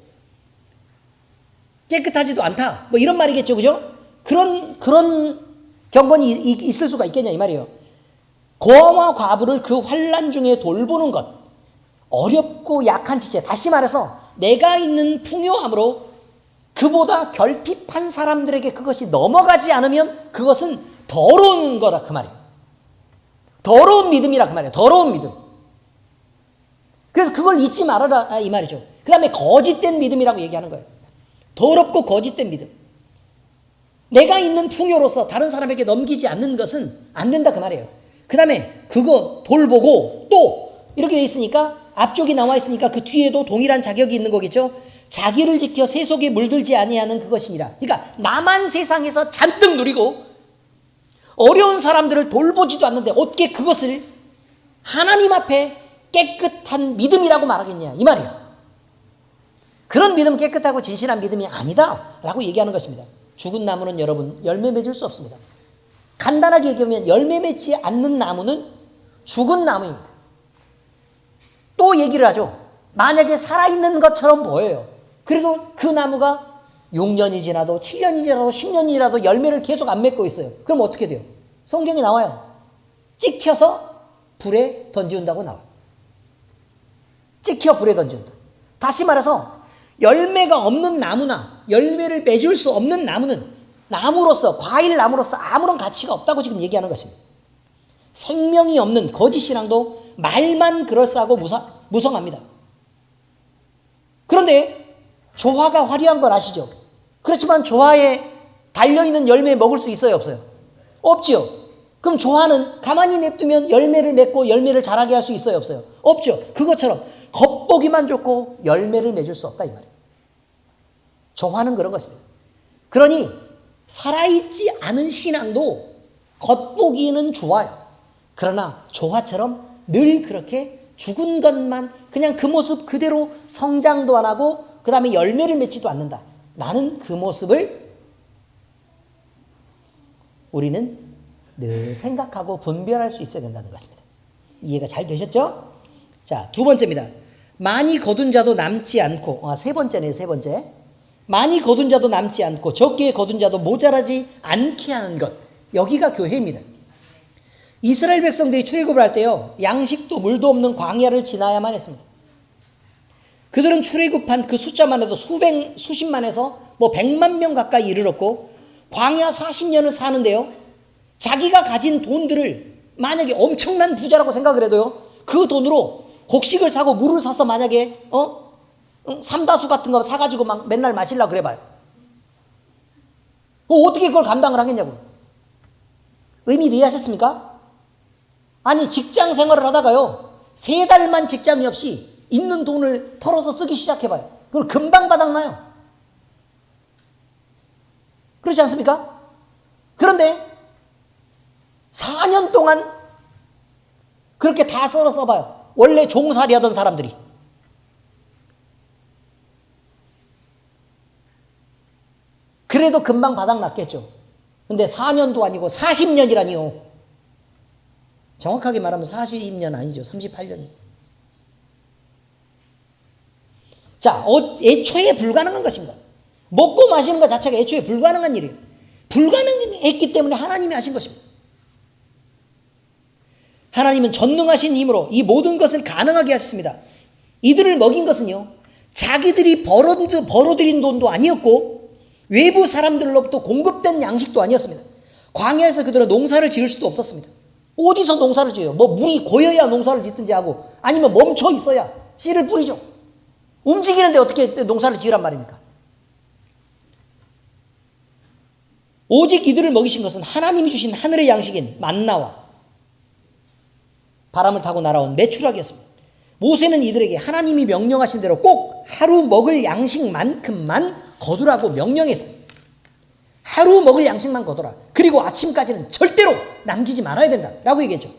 깨끗하지도 않다. 뭐 이런 말이겠죠, 그죠? 그런 경건이 있을 수가 있겠냐 이 말이에요. 고아와 과부를 그 환난 중에 돌보는 것, 어렵고 약한 지체, 다시 말해서 내가 있는 풍요함으로 그보다 결핍한 사람들에게 그것이 넘어가지 않으면 그것은 더러운 거라 그 말이에요. 더러운 믿음이라 그 말이에요. 더러운 믿음. 그래서 그걸 잊지 말아라 이 말이죠. 그 다음에 거짓된 믿음이라고 얘기하는 거예요. 더럽고 거짓된 믿음. 내가 있는 풍요로서 다른 사람에게 넘기지 않는 것은 안 된다 그 말이에요. 그 다음에 그거 돌보고 또 이렇게 돼 있으니까 앞쪽이 나와 있으니까 그 뒤에도 동일한 자격이 있는 거겠죠. 자기를 지켜 세속에 물들지 아니하는 그것이니라. 그러니까 나만 세상에서 잔뜩 누리고 어려운 사람들을 돌보지도 않는데 어떻게 그것을 하나님 앞에 깨끗한 믿음이라고 말하겠냐 이 말이에요. 그런 믿음은 깨끗하고 진실한 믿음이 아니다 라고 얘기하는 것입니다. 죽은 나무는 여러분 열매 맺을 수 없습니다. 간단하게 얘기하면 열매 맺지 않는 나무는 죽은 나무입니다. 또 얘기를 하죠. 만약에 살아있는 것처럼 보여요. 그래도 그 나무가 6년이 지나도 7년이 지나도 10년이 지나도 열매를 계속 안 맺고 있어요. 그럼 어떻게 돼요? 성경이 나와요. 찍혀서 불에 던지운다고 나와요. 찍혀 불에 던지운다. 다시 말해서 열매가 없는 나무나 열매를 맺을 수 없는 나무는 나무로서, 과일 나무로서 아무런 가치가 없다고 지금 얘기하는 것입니다. 생명이 없는 거짓 신앙도 말만 그럴싸하고 무성합니다. 그런데 조화가 화려한 걸 아시죠? 그렇지만 조화에 달려있는 열매 먹을 수 있어요, 없어요? 없죠. 그럼 조화는 가만히 냅두면 열매를 맺고 열매를 자라게 할 수 있어요, 없어요? 없죠. 그것처럼 겉보기만 좋고 열매를 맺을 수 없다 이 말이에요. 조화는 그런 것입니다. 그러니 살아있지 않은 신앙도 겉보기는 좋아요. 그러나 조화처럼 늘 그렇게 죽은 것만 그냥 그 모습 그대로 성장도 안 하고 그 다음에 열매를 맺지도 않는다. 나는 그 모습을 우리는 늘 생각하고 분별할 수 있어야 된다는 것입니다. 이해가 잘 되셨죠? 자, 두 번째입니다. 많이 거둔 자도 남지 않고, 세 번째네요, 세 번째. 많이 거둔 자도 남지 않고 적게 거둔 자도 모자라지 않게 하는 것. 여기가 교회입니다. 이스라엘 백성들이 출애굽을 할 때요, 양식도 물도 없는 광야를 지나야만 했습니다. 그들은 출애굽한 그 숫자만 해도 수십만에서 뭐 100만 명 가까이 이르렀고 광야 40년을 사는데요, 자기가 가진 돈들을 만약에 엄청난 부자라고 생각을 해도요, 그 돈으로 곡식을 사고 물을 사서 만약에 삼다수 같은 거 사가지고 막 맨날 마시려고 그래봐요. 어떻게 그걸 감당을 하겠냐고. 의미를 이해하셨습니까? 아니, 직장 생활을 하다가요, 3달만 직장이 없이 있는 돈을 털어서 쓰기 시작해봐요. 그럼 금방 바닥나요. 그렇지 않습니까? 그런데 4년 동안 그렇게 다 써봐요. 원래 종살이 하던 사람들이. 그래도 금방 바닥났겠죠. 근데 4년도 아니고 40년이라니요. 정확하게 말하면 40년 아니죠. 38년이. 자, 애초에 불가능한 것입니다. 먹고 마시는 것 자체가 애초에 불가능한 일이에요. 불가능했기 때문에 하나님이 하신 것입니다. 하나님은 전능하신 힘으로 이 모든 것을 가능하게 하셨습니다. 이들을 먹인 것은요, 자기들이 벌어들인 돈도 아니었고 외부 사람들로부터 공급된 양식도 아니었습니다. 광야에서 그들은 농사를 지을 수도 없었습니다. 어디서 농사를 지어요? 뭐 물이 고여야 농사를 짓든지 하고 아니면 멈춰 있어야 씨를 뿌리죠. 움직이는데 어떻게 농사를 지으란 말입니까? 오직 이들을 먹이신 것은 하나님이 주신 하늘의 양식인 만나와 바람을 타고 날아온 메추라기였습니다. 모세는 이들에게 하나님이 명령하신 대로 꼭 하루 먹을 양식만큼만 거두라고 명령했습니다. 하루 먹을 양식만 거둬라. 그리고 아침까지는 절대로 남기지 말아야 된다 라고 얘기했죠.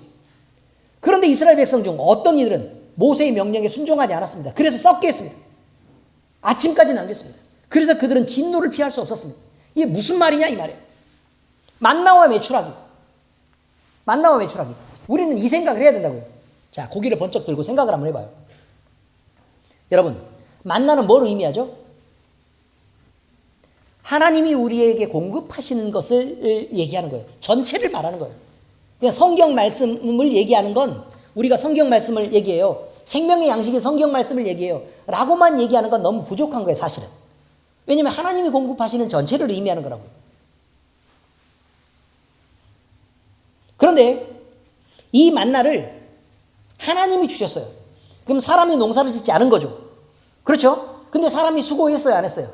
그런데 이스라엘 백성 중 어떤 이들은 모세의 명령에 순종하지 않았습니다. 그래서 썩게 했습니다. 아침까지 남겼습니다. 그래서 그들은 진노를 피할 수 없었습니다. 이게 무슨 말이냐 이 말이에요. 만나와 메추라기. 만나와 메추라기. 우리는 이 생각을 해야 된다고요. 자, 고기를 번쩍 들고 생각을 한번 해봐요. 여러분, 만나는 뭘 의미하죠? 하나님이 우리에게 공급하시는 것을 얘기하는 거예요. 전체를 말하는 거예요. 그냥 성경 말씀을 얘기하는 건 우리가 성경 말씀을 얘기해요. 생명의 양식이 성경 말씀을 얘기해요. 라고만 얘기하는 건 너무 부족한 거예요, 사실은. 왜냐하면 하나님이 공급하시는 전체를 의미하는 거라고요. 그런데 이 만나를 하나님이 주셨어요. 그럼 사람이 농사를 짓지 않은 거죠. 그렇죠? 근데 사람이 수고했어요, 안 했어요?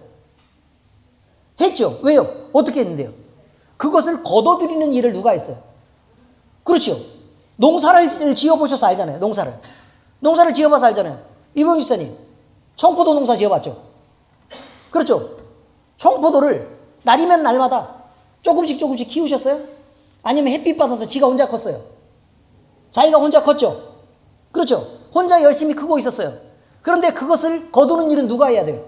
했죠. 왜요? 어떻게 했는데요? 그것을 거둬들이는 일을 누가 했어요? 그렇죠. 농사를 지어보셔서 알잖아요. 농사를 지어봐서 알잖아요. 이봉희 집사님, 청포도 농사 지어봤죠? 그렇죠. 청포도를 날이면 날마다 조금씩 키우셨어요? 아니면 햇빛 받아서 지가 혼자 컸어요? 자기가 혼자 컸죠? 그렇죠. 혼자 열심히 크고 있었어요. 그런데 그것을 거두는 일은 누가 해야 돼요?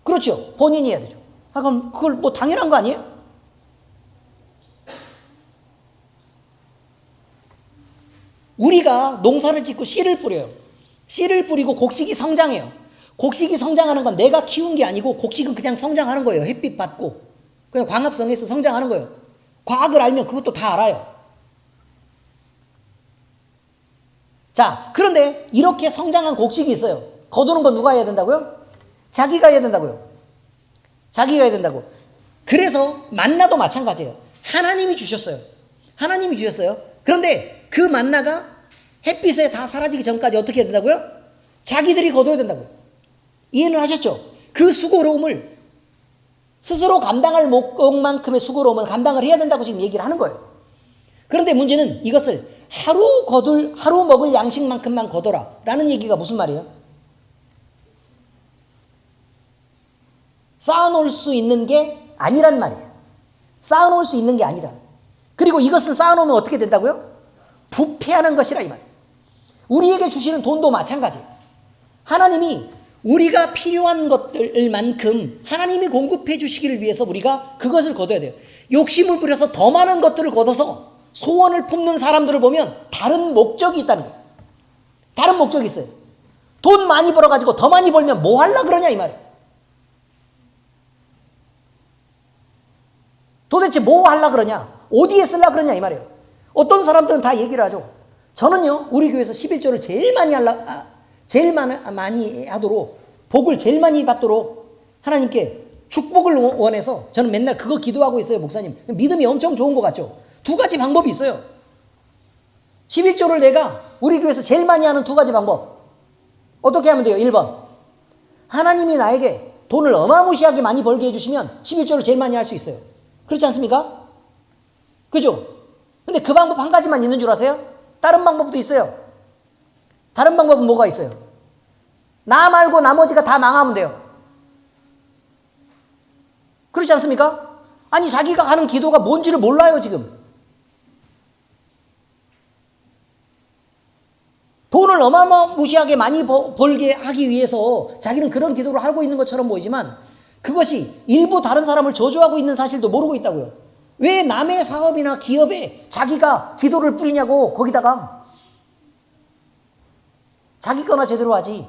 그렇죠. 본인이 해야 되죠. 그럼 그걸 뭐 당연한 거 아니에요? 우리가 농사를 짓고 씨를 뿌려요. 씨를 뿌리고 곡식이 성장해요. 곡식이 성장하는 건 내가 키운 게 아니고 곡식은 그냥 성장하는 거예요. 햇빛 받고. 그냥 광합성에서 성장하는 거예요. 과학을 알면 그것도 다 알아요. 자, 그런데 이렇게 성장한 곡식이 있어요. 거두는 건 누가 해야 된다고요? 자기가 해야 된다고요. 자기가 해야 된다고. 그래서 만나도 마찬가지예요. 하나님이 주셨어요. 그런데 그 만나가 햇빛에 다 사라지기 전까지 어떻게 해야 된다고요? 자기들이 거둬야 된다고요. 이해는 하셨죠? 그 수고로움을 스스로 감당할 만큼의 수고로움을 감당을 해야 된다고 지금 얘기를 하는 거예요. 그런데 문제는 이것을 하루 먹을 양식만큼만 거둬라 라는 얘기가 무슨 말이에요? 쌓아놓을 수 있는 게 아니란 말이에요. 쌓아놓을 수 있는 게 아니다. 그리고 이것을 쌓아놓으면 어떻게 된다고요? 부패하는 것이라 이 말이에요. 우리에게 주시는 돈도 마찬가지예요. 하나님이 우리가 필요한 것들만큼 하나님이 공급해 주시기를 위해서 우리가 그것을 거둬야 돼요. 욕심을 부려서 더 많은 것들을 걷어서 소원을 품는 사람들을 보면 다른 목적이 있다는 거예요. 다른 목적이 있어요. 돈 많이 벌어가지고 더 많이 벌면 뭐 하려고 그러냐 이 말이에요. 도대체 뭐 하려고 그러냐? 어디에 쓰려고 그러냐 이 말이에요. 어떤 사람들은 다 얘기를 하죠. 저는요, 우리 교회에서 11조를 제일 많이 하도록, 복을 제일 많이 받도록 하나님께 축복을 원해서 저는 맨날 그거 기도하고 있어요, 목사님. 믿음이 엄청 좋은 것 같죠? 두 가지 방법이 있어요. 11조를 내가 우리 교회에서 제일 많이 하는 두 가지 방법. 어떻게 하면 돼요? 1번. 하나님이 나에게 돈을 어마무시하게 많이 벌게 해주시면 11조를 제일 많이 할 수 있어요. 그렇지 않습니까? 그죠? 근데 그 방법 한 가지만 있는 줄 아세요? 다른 방법도 있어요. 다른 방법은 뭐가 있어요? 나 말고 나머지가 다 망하면 돼요. 그렇지 않습니까? 아니 자기가 하는 기도가 뭔지를 몰라요 지금. 돈을 어마무시하게 많이 벌게 하기 위해서 자기는 그런 기도를 하고 있는 것처럼 보이지만 그것이 일부 다른 사람을 저주하고 있는 사실도 모르고 있다고요. 왜 남의 사업이나 기업에 자기가 기도를 뿌리냐고. 거기다가 자기 거나 제대로 하지.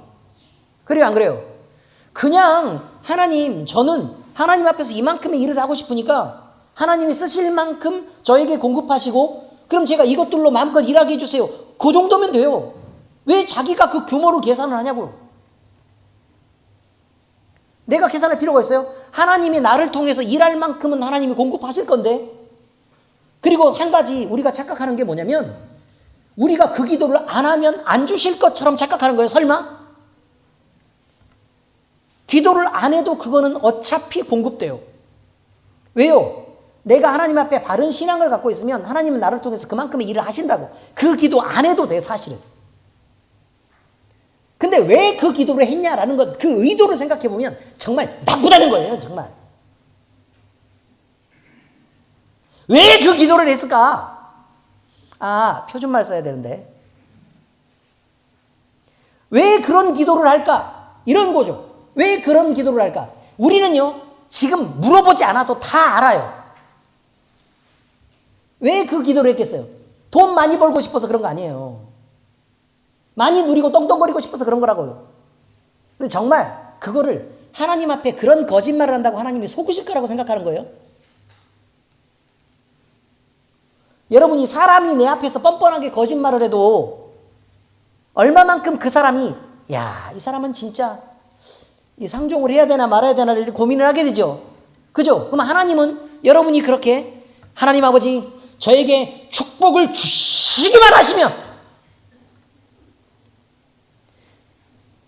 그래요 안 그래요? 그냥 하나님, 저는 하나님 앞에서 이만큼의 일을 하고 싶으니까 하나님이 쓰실 만큼 저에게 공급하시고 그럼 제가 이것들로 마음껏 일하게 해주세요. 그 정도면 돼요. 왜 자기가 그 규모로 계산을 하냐고요. 내가 계산할 필요가 있어요? 하나님이 나를 통해서 일할 만큼은 하나님이 공급하실 건데. 그리고 한 가지 우리가 착각하는 게 뭐냐면 우리가 그 기도를 안 하면 안 주실 것처럼 착각하는 거예요. 설마? 기도를 안 해도 그거는 어차피 공급돼요. 왜요? 내가 하나님 앞에 바른 신앙을 갖고 있으면 하나님은 나를 통해서 그만큼의 일을 하신다고. 그 기도 안 해도 돼 사실은. 근데 왜 그 기도를 했냐라는 것, 그 의도를 생각해 보면 정말 나쁘다는 거예요. 정말. 왜 그 기도를 했을까? 아, 표준말 써야 되는데. 왜 그런 기도를 할까? 이런 거죠. 왜 그런 기도를 할까? 우리는요, 지금 물어보지 않아도 다 알아요. 왜 그 기도를 했겠어요? 돈 많이 벌고 싶어서 그런 거 아니에요. 많이 누리고 떵떵거리고 싶어서 그런 거라고요. 근데 정말 그거를 하나님 앞에 그런 거짓말을 한다고 하나님이 속으실 거라고 생각하는 거예요? 여러분이 사람이 내 앞에서 뻔뻔하게 거짓말을 해도 얼마만큼 그 사람이 야, 이 사람은 진짜 이 상종을 해야 되나 말아야 되나 고민을 하게 되죠. 그죠? 그럼 하나님은 여러분이 그렇게 하나님 아버지 저에게 축복을 주시기만 하시면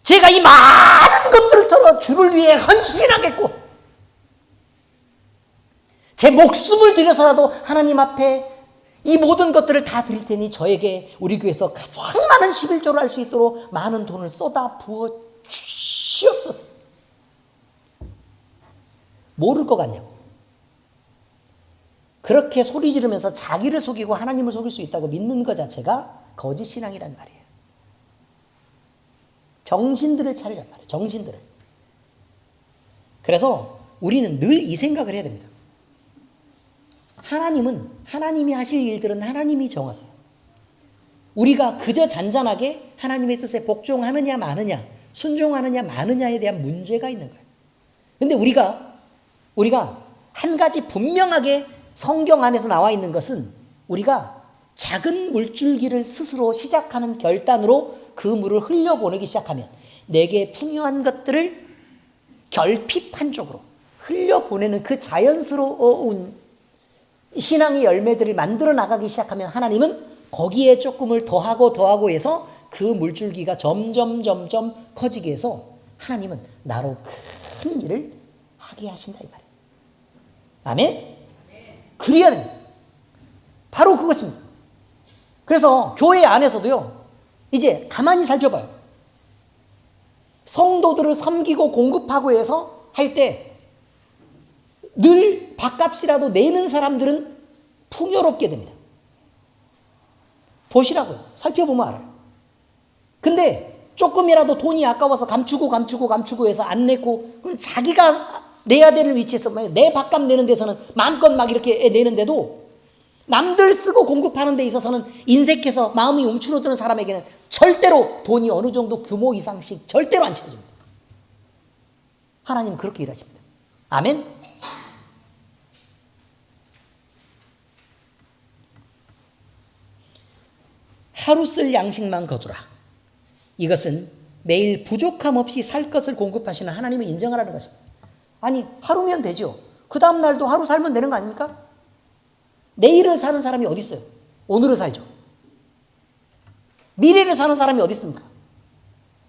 제가 이 많은 것들을 털어 주를 위해 헌신하겠고 제 목숨을 들여서라도 하나님 앞에 이 모든 것들을 다 드릴 테니 저에게 우리 교회에서 가장 많은 11조를 할 수 있도록 많은 돈을 쏟아 부어 주시옵소서. 모를 것 같냐고. 그렇게 소리 지르면서 자기를 속이고 하나님을 속일 수 있다고 믿는 것 자체가 거짓 신앙이란 말이에요. 정신들을 차리란 말이에요. 정신들을. 그래서 우리는 늘 이 생각을 해야 됩니다. 하나님은 하나님이 하실 일들은 하나님이 정하세요. 우리가 그저 잔잔하게 하나님의 뜻에 복종하느냐 마느냐 순종하느냐 마느냐에 대한 문제가 있는 거예요. 근데 우리가 한 가지 분명하게 성경 안에서 나와 있는 것은 우리가 작은 물줄기를 스스로 시작하는 결단으로 그 물을 흘려보내기 시작하면 내게 풍요한 것들을 결핍한 쪽으로 흘려보내는 그 자연스러운 신앙의 열매들을 만들어 나가기 시작하면 하나님은 거기에 조금을 더하고 해서 그 물줄기가 점점 커지게 해서 하나님은 나로 큰 일을 하게 하신다 이 말이에요. 아멘? 그래야 됩니다. 바로 그것입니다. 그래서 교회 안에서도요. 이제 가만히 살펴봐요. 성도들을 섬기고 공급하고 해서 할 때 늘 밥값이라도 내는 사람들은 풍요롭게 됩니다. 보시라고요. 살펴보면 알아요. 근데 조금이라도 돈이 아까워서 감추고 해서 안 내고 그럼 자기가 내야 되는 위치에서 내 밥값 내는 데서는 마음껏 막 이렇게 내는데도 남들 쓰고 공급하는 데 있어서는 인색해서 마음이 움츠러드는 사람에게는 절대로 돈이 어느 정도 규모 이상씩 절대로 안 채워집니다. 하나님은 그렇게 일하십니다. 아멘? 하루 쓸 양식만 거두라. 이것은 매일 부족함 없이 살 것을 공급하시는 하나님을 인정하라는 것입니다. 아니 하루면 되죠. 그 다음 날도 하루 살면 되는 거 아닙니까? 내일을 사는 사람이 어디 있어요? 오늘을 살죠. 미래를 사는 사람이 어디 있습니까?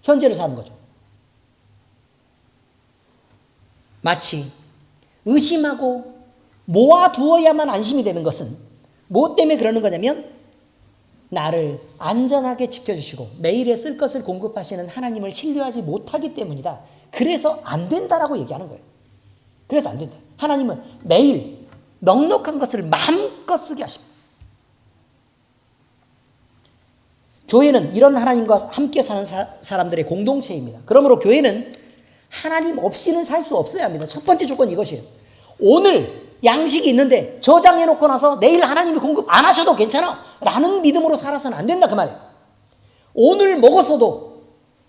현재를 사는 거죠. 마치 의심하고 모아두어야만 안심이 되는 것은 무엇 때문에 그러는 거냐면 나를 안전하게 지켜주시고 매일에 쓸 것을 공급하시는 하나님을 신뢰하지 못하기 때문이다. 그래서 안 된다라고 얘기하는 거예요. 그래서 안 된다. 하나님은 매일 넉넉한 것을 마음껏 쓰게 하십니다. 교회는 이런 하나님과 함께 사는 사람들의 공동체입니다. 그러므로 교회는 하나님 없이는 살 수 없어야 합니다. 첫 번째 조건이 이것이에요. 오늘 양식이 있는데 저장해 놓고 나서 내일 하나님이 공급 안 하셔도 괜찮아 라는 믿음으로 살아서는 안 된다 그 말이에요. 오늘 먹었어도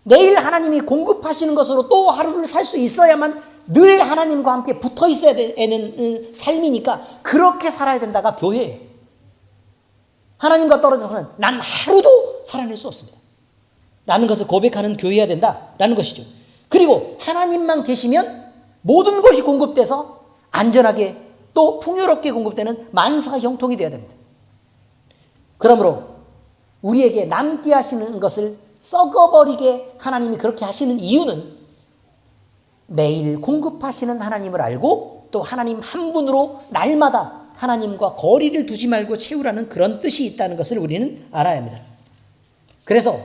내일 하나님이 공급하시는 것으로 또 하루를 살 수 있어야만 늘 하나님과 함께 붙어 있어야 되는 삶이니까 그렇게 살아야 된다가 교회예요. 하나님과 떨어져서는 난 하루도 살아낼 수 없습니다. 라는 것을 고백하는 교회여야 된다라는 것이죠. 그리고 하나님만 계시면 모든 것이 공급돼서 안전하게 또 풍요롭게 공급되는 만사 형통이 되어야 됩니다. 그러므로 우리에게 남게 하시는 것을 썩어버리게 하나님이 그렇게 하시는 이유는 매일 공급하시는 하나님을 알고 또 하나님 한 분으로 날마다 하나님과 거리를 두지 말고 채우라는 그런 뜻이 있다는 것을 우리는 알아야 합니다. 그래서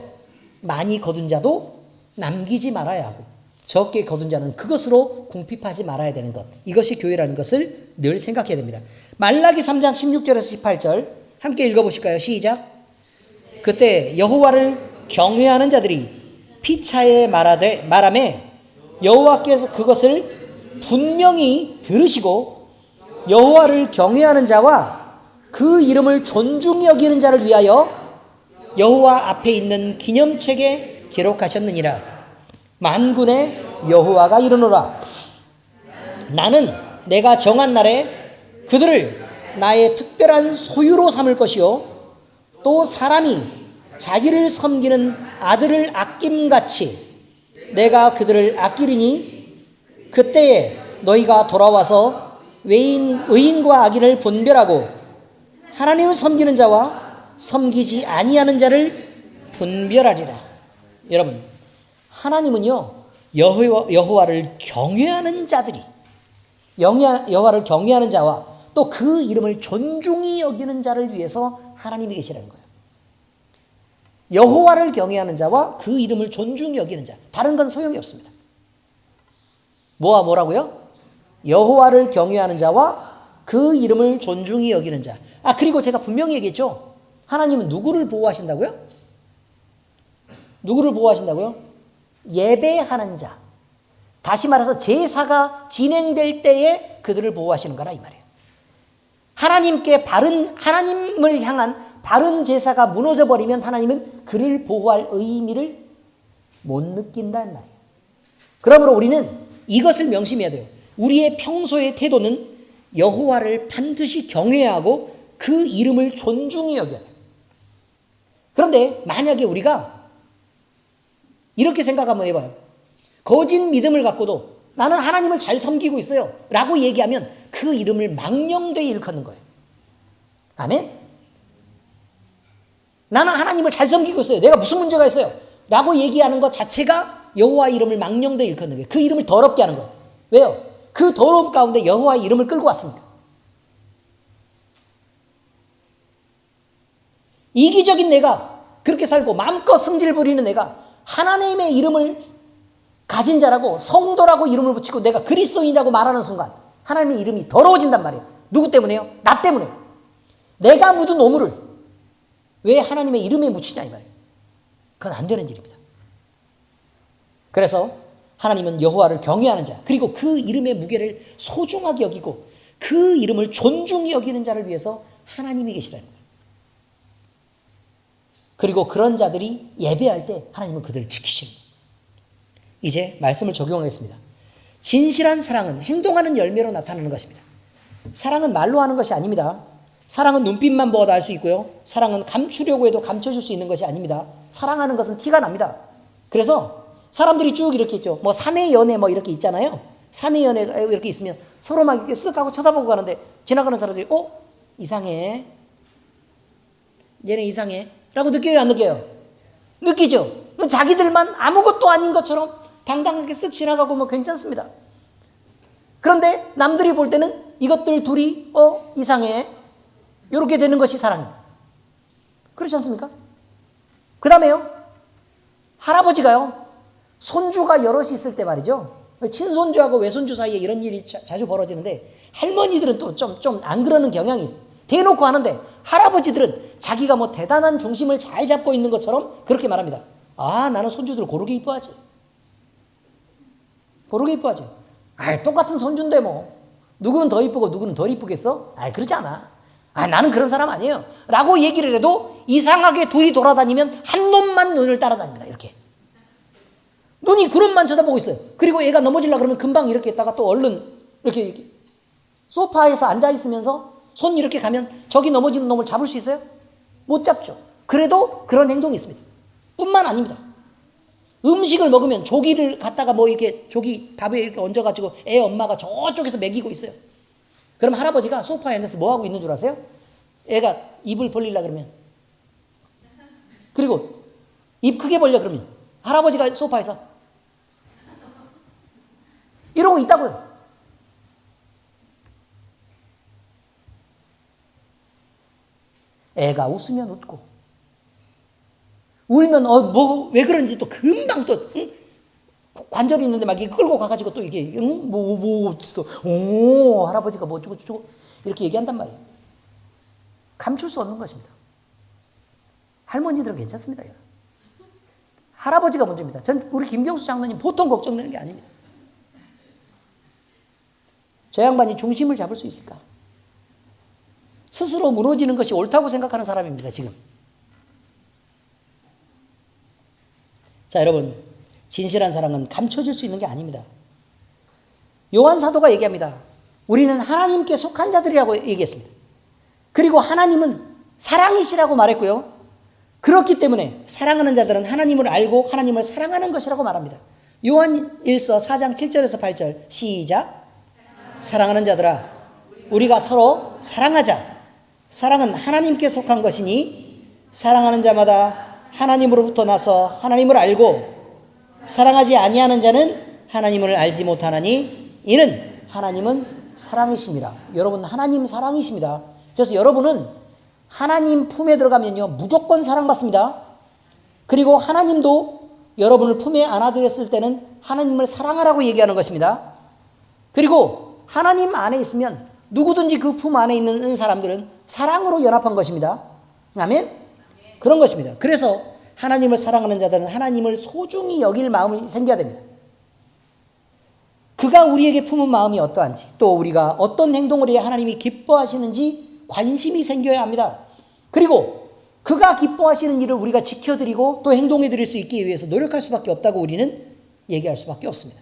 많이 거둔 자도 남기지 말아야 하고 적게 거둔 자는 그것으로 궁핍하지 말아야 되는 것. 이것이 교회라는 것을 늘 생각해야 됩니다. 말라기 3장 16절에서 18절 함께 읽어보실까요? 시작. 그때 여호와를 경외하는 자들이 피차에 말하매 여호와께서 그것을 분명히 들으시고 여호와를 경외하는 자와 그 이름을 존중히 여기는 자를 위하여 여호와 앞에 있는 기념책에 기록하셨느니라. 만군의 여호와가 이르노라. 나는 내가 정한 날에 그들을 나의 특별한 소유로 삼을 것이요 또 사람이 자기를 섬기는 아들을 아낌같이 내가 그들을 아끼리니 그때에 너희가 돌아와서 의인과 악인을 분별하고 하나님을 섬기는 자와 섬기지 아니하는 자를 분별하리라. 여러분, 하나님은요 여호와를 경외하는 자들이 여호와를 경외하는 자와 또 그 이름을 존중히 여기는 자를 위해서 하나님이 계시라는 거예요. 여호와를 경외하는 자와 그 이름을 존중히 여기는 자. 다른 건 소용이 없습니다. 뭐라고요? 여호와를 경외하는 자와 그 이름을 존중히 여기는 자. 그리고 제가 분명히 얘기했죠. 하나님은 누구를 보호하신다고요? 누구를 보호하신다고요? 예배하는 자. 다시 말해서 제사가 진행될 때에 그들을 보호하시는 거라 이 말이에요. 하나님을 향한 바른 제사가 무너져 버리면 하나님은 그를 보호할 의미를 못 느낀다는 말이에요. 그러므로 우리는 이것을 명심해야 돼요. 우리의 평소의 태도는 여호와를 반드시 경외하고 그 이름을 존중히 여겨야 돼요. 그런데 만약에 우리가 이렇게 생각 한번 해봐요. 거짓 믿음을 갖고도 나는 하나님을 잘 섬기고 있어요 라고 얘기하면 그 이름을 망령되이 일컫는 거예요. 아멘? 나는 하나님을 잘 섬기고 있어요. 내가 무슨 문제가 있어요? 라고 얘기하는 것 자체가 여호와의 이름을 망령되이 일컫는 거예요. 그 이름을 더럽게 하는 거예요. 왜요? 그 더러움 가운데 여호와의 이름을 끌고 왔습니다. 이기적인 내가 그렇게 살고 마음껏 성질 부리는 내가 하나님의 이름을 가진 자라고 성도라고 이름을 붙이고 내가 그리스도인이라고 말하는 순간 하나님의 이름이 더러워진단 말이에요. 누구 때문에요? 나 때문에. 내가 묻은 오물을 왜 하나님의 이름에 묻히냐 이 말이에요. 그건 안 되는 일입니다. 그래서 하나님은 여호와를 경외하는 자 그리고 그 이름의 무게를 소중하게 여기고 그 이름을 존중히 여기는 자를 위해서 하나님이 계시다는 거예요. 그리고 그런 자들이 예배할 때 하나님은 그들을 지키시는 거예요. 이제 말씀을 적용하겠습니다. 진실한 사랑은 행동하는 열매로 나타나는 것입니다. 사랑은 말로 하는 것이 아닙니다. 사랑은 눈빛만 보아도 알 수 있고요. 사랑은 감추려고 해도 감춰줄 수 있는 것이 아닙니다. 사랑하는 것은 티가 납니다. 그래서 사람들이 쭉 이렇게 있죠. 뭐 사내 연애 뭐 이렇게 있잖아요. 사내 연애가 이렇게 있으면 서로 막 이렇게 쓱 하고 쳐다보고 가는데 지나가는 사람들이 이상해. 얘네 이상해. 라고 느껴요, 안 느껴요? 느끼죠? 자기들만 아무것도 아닌 것처럼 당당하게 쓱 지나가고 뭐 괜찮습니다. 그런데 남들이 볼 때는 이것들 둘이 이상해. 이렇게 되는 것이 사랑입니다. 그렇지 않습니까? 그 다음에요. 할아버지가요. 손주가 여럿이 있을 때 말이죠. 친손주하고 외손주 사이에 이런 일이 자주 벌어지는데 할머니들은 또 좀 안 그러는 경향이 있어요. 대놓고 하는데 할아버지들은 자기가 뭐 대단한 중심을 잘 잡고 있는 것처럼 그렇게 말합니다. 아, 나는 손주들 고르게 이뻐하지. 고르게 이뻐하지. 아, 똑같은 손주인데 뭐 누구는 더 이쁘고 누구는 덜 이쁘겠어? 아, 그렇지 않아. 아, 나는 그런 사람 아니에요. 라고 얘기를 해도 이상하게 둘이 돌아다니면 한 놈만 눈을 따라다닙니다. 이렇게. 눈이 그놈만 쳐다보고 있어요. 그리고 얘가 넘어지려고 그러면 금방 이렇게 있다가 또 얼른 이렇게 소파에서 앉아있으면서 손 이렇게 가면 저기 넘어지는 놈을 잡을 수 있어요? 못 잡죠. 그래도 그런 행동이 있습니다. 뿐만 아닙니다. 음식을 먹으면 조기를 갖다가 뭐 이렇게 조기 밥에 이렇게 얹어가지고 애 엄마가 저쪽에서 먹이고 있어요. 그럼 할아버지가 소파에 앉아서 뭐 하고 있는 줄 아세요? 애가 입을 벌리려고 그러면. 그리고 입 크게 벌려 그러면 할아버지가 소파에서 이러고 있다고요. 애가 웃으면 웃고 울면 뭐 왜 그런지 또 금방 또 관절이 있는데 막 끌고 가가지고 또 이게 뭐 있어. 오, 할아버지가 뭐 어쩌고 이렇게 얘기한단 말이에요. 감출 수 없는 것입니다. 할머니들은 괜찮습니다. 할아버지가 문제입니다. 전 우리 김경수 장로님 보통 걱정되는 게 아닙니다. 저 양반이 중심을 잡을 수 있을까? 스스로 무너지는 것이 옳다고 생각하는 사람입니다, 지금. 자, 여러분, 진실한 사랑은 감춰질 수 있는 게 아닙니다. 요한 사도가 얘기합니다. 우리는 하나님께 속한 자들이라고 얘기했습니다. 그리고 하나님은 사랑이시라고 말했고요. 그렇기 때문에 사랑하는 자들은 하나님을 알고 하나님을 사랑하는 것이라고 말합니다. 요한 1서 4장 7절에서 8절 시작. 사랑하는 자들아, 우리가 서로 사랑하자. 사랑은 하나님께 속한 것이니 사랑하는 자마다 하나님으로부터 나서 하나님을 알고 사랑하지 아니하는 자는 하나님을 알지 못하나니 이는 하나님은 사랑이십니다. 여러분, 하나님 사랑이십니다. 그래서 여러분은 하나님 품에 들어가면요 무조건 사랑받습니다. 그리고 하나님도 여러분을 품에 안아들였을 때는 하나님을 사랑하라고 얘기하는 것입니다. 그리고 하나님 안에 있으면 누구든지 그 품 안에 있는 사람들은 사랑으로 연합한 것입니다. 아멘? 그런 것입니다. 그래서 하나님을 사랑하는 자들은 하나님을 소중히 여길 마음이 생겨야 됩니다. 그가 우리에게 품은 마음이 어떠한지, 또 우리가 어떤 행동을 해야 하나님이 기뻐하시는지 관심이 생겨야 합니다. 그리고 그가 기뻐하시는 일을 우리가 지켜드리고 또 행동해 드릴 수 있기 위해서 노력할 수밖에 없다고 우리는 얘기할 수밖에 없습니다.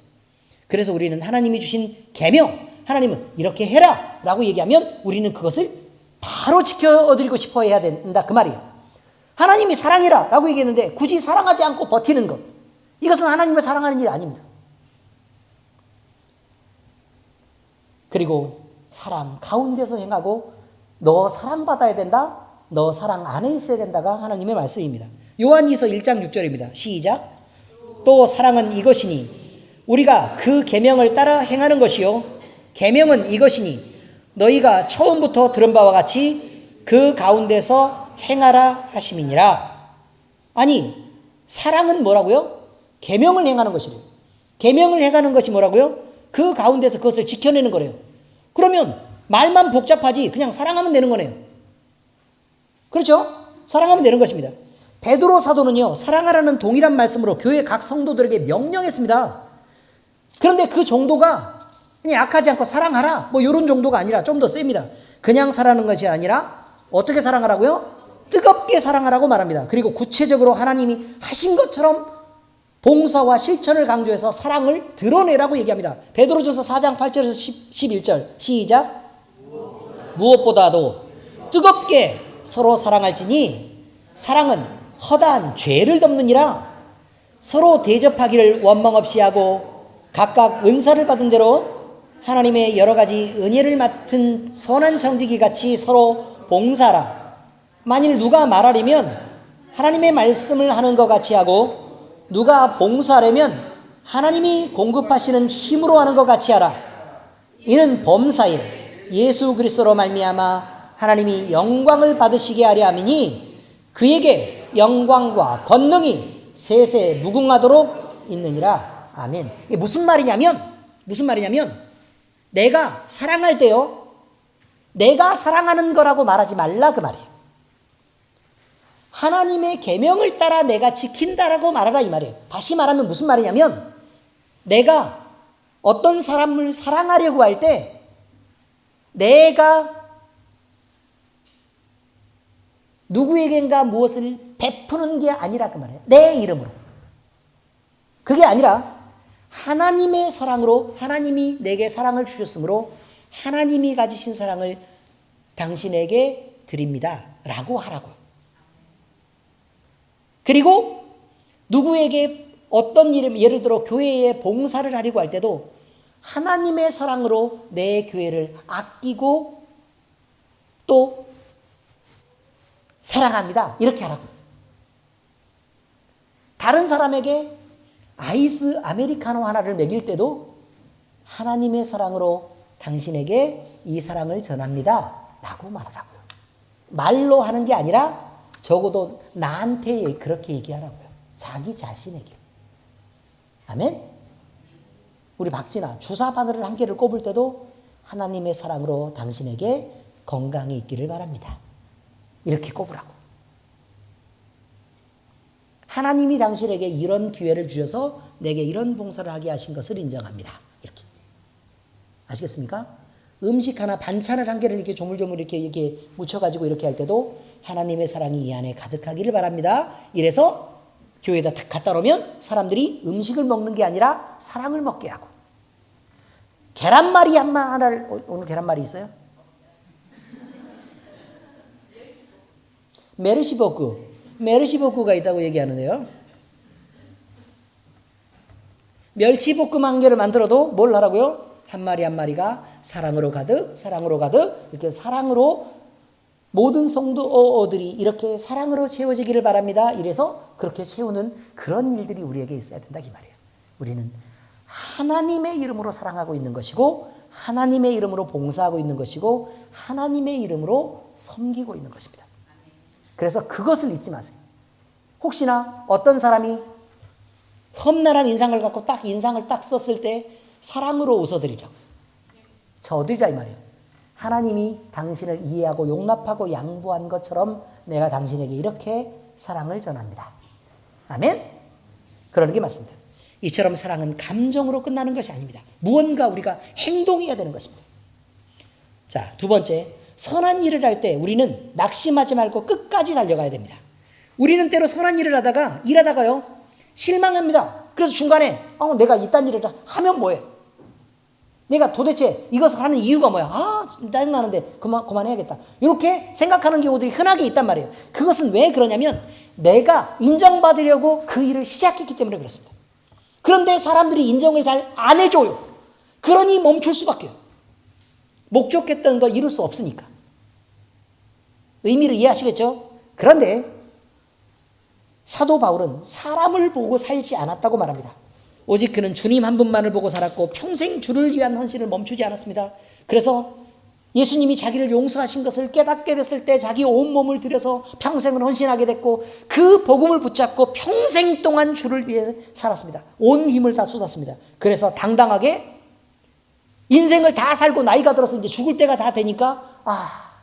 그래서 우리는 하나님이 주신 계명, 하나님은 이렇게 해라 라고 얘기하면 우리는 그것을 바로 지켜드리고 싶어 해야 된다, 그 말이에요. 하나님이 사랑해라 라고 얘기했는데 굳이 사랑하지 않고 버티는 것, 이것은 하나님을 사랑하는 일이 아닙니다. 그리고 사랑 가운데서 행하고 너 사랑받아야 된다, 너 사랑 안에 있어야 된다가 하나님의 말씀입니다. 요한이서 1장 6절입니다. 시작. 또 사랑은 이것이니 우리가 그 계명을 따라 행하는 것이요 계명은 이것이니 너희가 처음부터 들은 바와 같이 그 가운데서 행하라 하심이니라. 아니, 사랑은 뭐라고요? 계명을 행하는 것이래요. 계명을 행하는 것이 뭐라고요? 그 가운데서 그것을 지켜내는 거래요. 그러면 말만 복잡하지 그냥 사랑하면 되는 거네요. 그렇죠? 사랑하면 되는 것입니다. 베드로 사도는요, 사랑하라는 동일한 말씀으로 교회 각 성도들에게 명령했습니다. 그런데 그 정도가 그냥 약하지 않고 사랑하라 뭐 이런 정도가 아니라 좀 더 셉니다. 그냥 사랑하는 것이 아니라 어떻게 사랑하라고요? 뜨겁게 사랑하라고 말합니다. 그리고 구체적으로 하나님이 하신 것처럼 봉사와 실천을 강조해서 사랑을 드러내라고 얘기합니다. 베드로전서 4장 8절에서 11절 시작. 무엇보다도 뜨겁게 서로 사랑할지니 사랑은 허다한 죄를 덮느니라. 서로 대접하기를 원망 없이 하고 각각 은사를 받은 대로 하나님의 여러 가지 은혜를 맡은 선한 청지기 같이 서로 봉사하라. 만일 누가 말하려면 하나님의 말씀을 하는 것 같이 하고 누가 봉사하려면 하나님이 공급하시는 힘으로 하는 것 같이 하라. 이는 범사에 예수 그리스도로 말미암아 하나님이 영광을 받으시게 하려 함이니 그에게 영광과 권능이 세세 무궁하도록 있느니라. 아멘. 이게 무슨 말이냐면 무슨 말이냐면 내가 사랑할 때요, 내가 사랑하는 거라고 말하지 말라 그 말이에요. 하나님의 계명을 따라 내가 지킨다라고 말하라 이 말이에요. 다시 말하면 무슨 말이냐면 내가 어떤 사람을 사랑하려고 할 때 내가 누구에겐가 무엇을 베푸는 게 아니라 그 말이에요. 내 이름으로. 그게 아니라 하나님의 사랑으로, 하나님이 내게 사랑을 주셨으므로 하나님이 가지신 사랑을 당신에게 드립니다 라고 하라고요. 그리고 누구에게 어떤 일, 예를 들어 교회에 봉사를 하려고 할 때도 하나님의 사랑으로 내 교회를 아끼고 또 사랑합니다 이렇게 하라고요. 다른 사람에게 아이스 아메리카노 하나를 먹일 때도 하나님의 사랑으로 당신에게 이 사랑을 전합니다 라고 말하라고요. 말로 하는 게 아니라 적어도 나한테 그렇게 얘기하라고요. 자기 자신에게. 아멘? 우리 박진아, 주사 바늘을 한 개를 꼽을 때도 하나님의 사랑으로 당신에게 건강이 있기를 바랍니다. 이렇게 꼽으라고. 하나님이 당신에게 이런 기회를 주셔서 내게 이런 봉사를 하게 하신 것을 인정합니다. 이렇게. 아시겠습니까? 음식 하나, 반찬을 한 개를 이렇게 조물조물 이렇게 묻혀가지고 이렇게 할 때도 하나님의 사랑이 이 안에 가득하기를 바랍니다. 이래서 교회에다 딱 갖다 놓으면 사람들이 음식을 먹는 게 아니라 사랑을 먹게 하고. 계란말이 하나를, 오늘 계란말이 있어요? 메르시볶음가 있다고 얘기하는데요. 멸치볶음 한 개를 만들어도 뭘 하라고요? 한 마리 한 마리가 사랑으로 가득, 사랑으로 가득, 이렇게 사랑으로 모든 성도들이 이렇게 사랑으로 채워지기를 바랍니다. 이래서 그렇게 채우는 그런 일들이 우리에게 있어야 된다 이 말이에요. 우리는 하나님의 이름으로 사랑하고 있는 것이고 하나님의 이름으로 봉사하고 있는 것이고 하나님의 이름으로 섬기고 있는 것입니다. 그래서 그것을 잊지 마세요. 혹시나 어떤 사람이 험난한 인상을 갖고 딱 인상을 딱 썼을 때 사랑으로 웃어드리라고. 저드리라 이 말이에요. 하나님이 당신을 이해하고 용납하고 양보한 것처럼 내가 당신에게 이렇게 사랑을 전합니다. 아멘? 그러는 게 맞습니다. 이처럼 사랑은 감정으로 끝나는 것이 아닙니다. 무언가 우리가 행동해야 되는 것입니다. 자, 두 번째, 선한 일을 할 때 우리는 낙심하지 말고 끝까지 달려가야 됩니다. 우리는 때로 선한 일을 일하다가요, 실망합니다. 그래서 중간에 내가 이딴 일을 하면 뭐해? 내가 도대체 이것을 하는 이유가 뭐야? 짜증나는데 그만해야겠다. 이렇게 생각하는 경우들이 흔하게 있단 말이에요. 그것은 왜 그러냐면 내가 인정받으려고 그 일을 시작했기 때문에 그렇습니다. 그런데 사람들이 인정을 잘 안 해줘요. 그러니 멈출 수밖에요. 목적했던 거 이룰 수 없으니까. 의미를 이해하시겠죠? 그런데 사도 바울은 사람을 보고 살지 않았다고 말합니다. 오직 그는 주님 한 분만을 보고 살았고 평생 주를 위한 헌신을 멈추지 않았습니다. 그래서 예수님이 자기를 용서하신 것을 깨닫게 됐을 때 자기 온몸을 들여서 평생을 헌신하게 됐고 그 복음을 붙잡고 평생 동안 주를 위해 살았습니다. 온 힘을 다 쏟았습니다. 그래서 당당하게 인생을 다 살고 나이가 들어서 이제 죽을 때가 다 되니까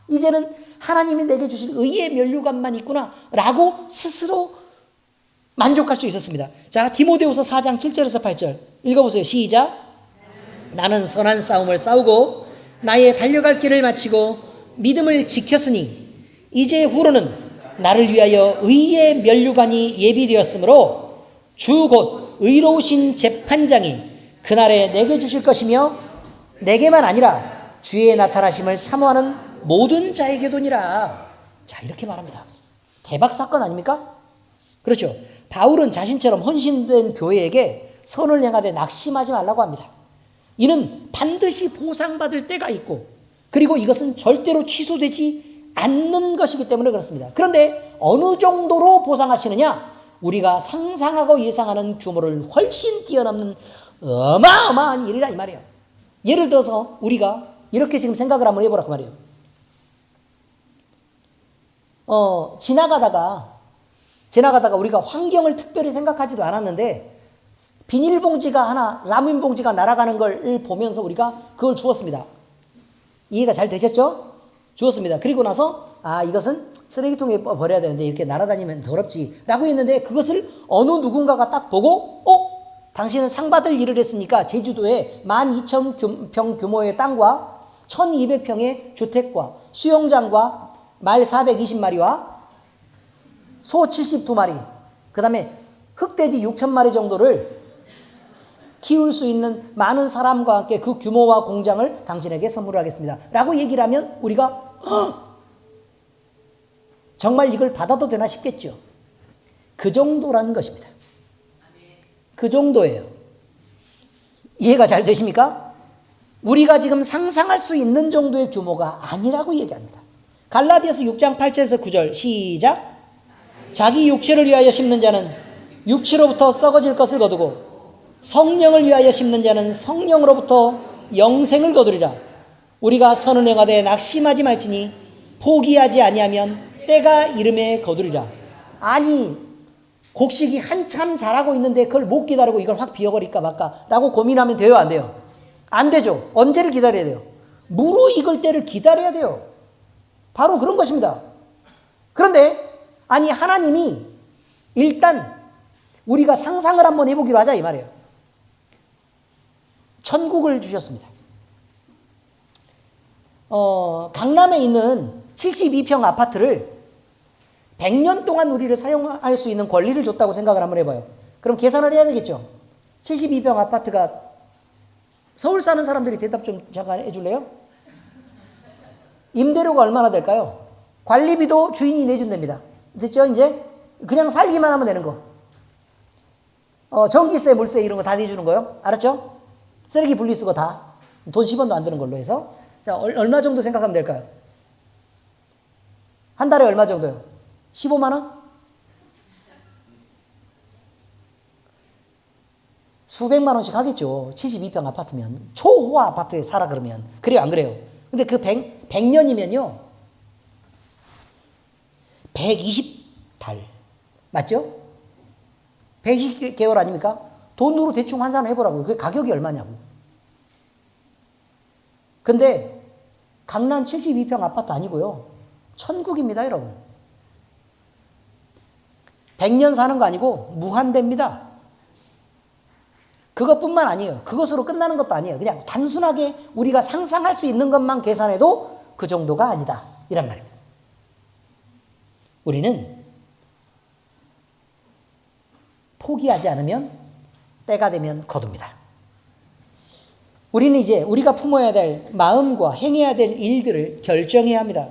이제는 하나님이 내게 주신 의의 면류관만 있구나 라고 스스로 만족할 수 있었습니다. 자, 디모데후서 4장 7절에서 8절 읽어보세요. 시작. 나는 선한 싸움을 싸우고 나의 달려갈 길을 마치고 믿음을 지켰으니 이제 후로는 나를 위하여 의의 면류관이 예비되었으므로 주 곧 의로우신 재판장이 그날에 내게 주실 것이며 내게만 아니라 주의 나타나심을 사모하는 모든 자에게도니라. 자, 이렇게 말합니다. 대박 사건 아닙니까? 그렇죠. 바울은 자신처럼 헌신된 교회에게 선을 행하되 낙심하지 말라고 합니다. 이는 반드시 보상받을 때가 있고 그리고 이것은 절대로 취소되지 않는 것이기 때문에 그렇습니다. 그런데 어느 정도로 보상하시느냐? 우리가 상상하고 예상하는 규모를 훨씬 뛰어넘는 어마어마한 일이라 이 말이에요. 예를 들어서 우리가 이렇게 지금 생각을 한번 해보라고 말이에요. 지나가다가 우리가 환경을 특별히 생각하지도 않았는데 비닐봉지가 하나, 라면 봉지가 날아가는 걸 보면서 우리가 그걸 주었습니다. 이해가 잘 되셨죠? 주었습니다. 그리고 나서 이것은 쓰레기통에 버려야 되는데 이렇게 날아다니면 더럽지 라고 했는데, 그것을 어느 누군가가 딱 보고 당신은 상 받을 일을 했으니까 제주도에 12,000평 규모의 땅과 1,200평의 주택과 수영장과 말 420마리와 소 72마리, 그 다음에 흑돼지 6,000마리 정도를 키울 수 있는 많은 사람과 함께 그 규모와 공장을 당신에게 선물하겠습니다 라고 얘기를 하면 우리가 정말 이걸 받아도 되나 싶겠죠. 그 정도라는 것입니다. 그 정도예요. 이해가 잘 되십니까? 우리가 지금 상상할 수 있는 정도의 규모가 아니라고 얘기합니다. 갈라디아서 6장 8절에서 9절 시작. 자기 육체를 위하여 심는 자는 육체로부터 썩어질 것을 거두고 성령을 위하여 심는 자는 성령으로부터 영생을 거두리라. 우리가 선을 행하되 낙심하지 말지니 포기하지 아니하면 때가 이름에 거두리라. 아니, 곡식이 한참 자라고 있는데 그걸 못 기다리고 이걸 확 비워버릴까 말까 라고 고민하면 돼요, 안 돼요? 안 되죠. 언제를 기다려야 돼요? 무르익을 때를 기다려야 돼요. 바로 그런 것입니다. 그런데 하나님이 일단 우리가 상상을 한번 해보기로 하자 이 말이에요. 천국을 주셨습니다. 강남에 있는 72평 아파트를 100년 동안 우리를 사용할 수 있는 권리를 줬다고 생각을 한번 해봐요. 그럼 계산을 해야 되겠죠. 72평 아파트가 서울 사는 사람들이 대답 좀 잠깐 해줄래요? 임대료가 얼마나 될까요? 관리비도 주인이 내준답니다. 됐죠? 이제 그냥 살기만 하면 되는 거. 전기세, 물세 이런 거 다 내주는 거요. 알았죠? 쓰레기 분리수거 다. 돈 10원도 안 드는 걸로 해서. 자, 얼마 정도 생각하면 될까요? 한 달에 얼마 정도요? 15만 원? 수백만 원씩 하겠죠. 72평 아파트면. 초호화 아파트에 살아 그러면. 그래요, 안 그래요? 근데 그 100년이면요. 120달. 맞죠? 120개월 아닙니까? 돈으로 대충 환산을 해보라고요. 그 가격이 얼마냐고. 근데 강남 72평 아파트 아니고요. 천국입니다, 여러분. 100년 사는 거 아니고 무한대입니다. 그것뿐만 아니에요. 그것으로 끝나는 것도 아니에요. 그냥 단순하게 우리가 상상할 수 있는 것만 계산해도 그 정도가 아니다. 이란 말입니다. 우리는 포기하지 않으면 때가 되면 거둡니다. 우리는 이제 우리가 품어야 될 마음과 행해야 될 일들을 결정해야 합니다.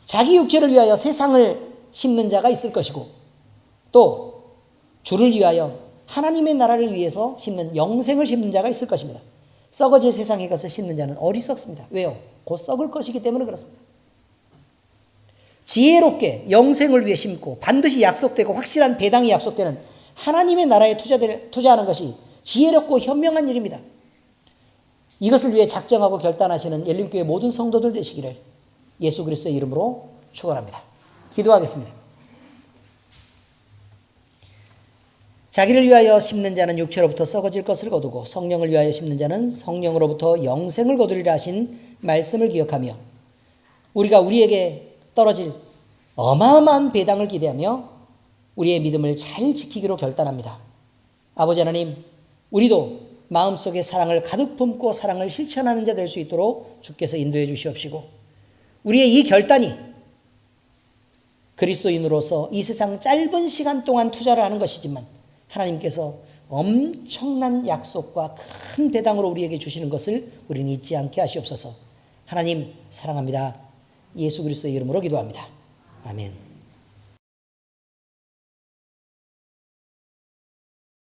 자기 육체를 위하여 세상을 심는 자가 있을 것이고, 또 주를 위하여 하나님의 나라를 위해서 심는 영생을 심는 자가 있을 것입니다. 썩어질 세상의 것을 심는 자는 어리석습니다. 왜요? 곧 썩을 것이기 때문에 그렇습니다. 지혜롭게 영생을 위해 심고 반드시 약속되고 확실한 배당이 약속되는 하나님의 나라에 투자하는 것이 지혜롭고 현명한 일입니다. 이것을 위해 작정하고 결단하시는 열림교회 모든 성도들 되시기를 예수 그리스도의 이름으로 축원합니다. 기도하겠습니다. 자기를 위하여 심는 자는 육체로부터 썩어질 것을 거두고 성령을 위하여 심는 자는 성령으로부터 영생을 거두리라 하신 말씀을 기억하며 우리가 우리에게 떨어질 어마어마한 배당을 기대하며 우리의 믿음을 잘 지키기로 결단합니다. 아버지 하나님, 우리도 마음속에 사랑을 가득 품고 사랑을 실천하는 자 될 수 있도록 주께서 인도해 주시옵시고, 우리의 이 결단이 그리스도인으로서 이 세상 짧은 시간 동안 투자를 하는 것이지만 하나님께서 엄청난 약속과 큰 배당으로 우리에게 주시는 것을 우리는 잊지 않게 하시옵소서. 하나님 사랑합니다. 예수 그리스도의 이름으로 기도합니다. 아멘.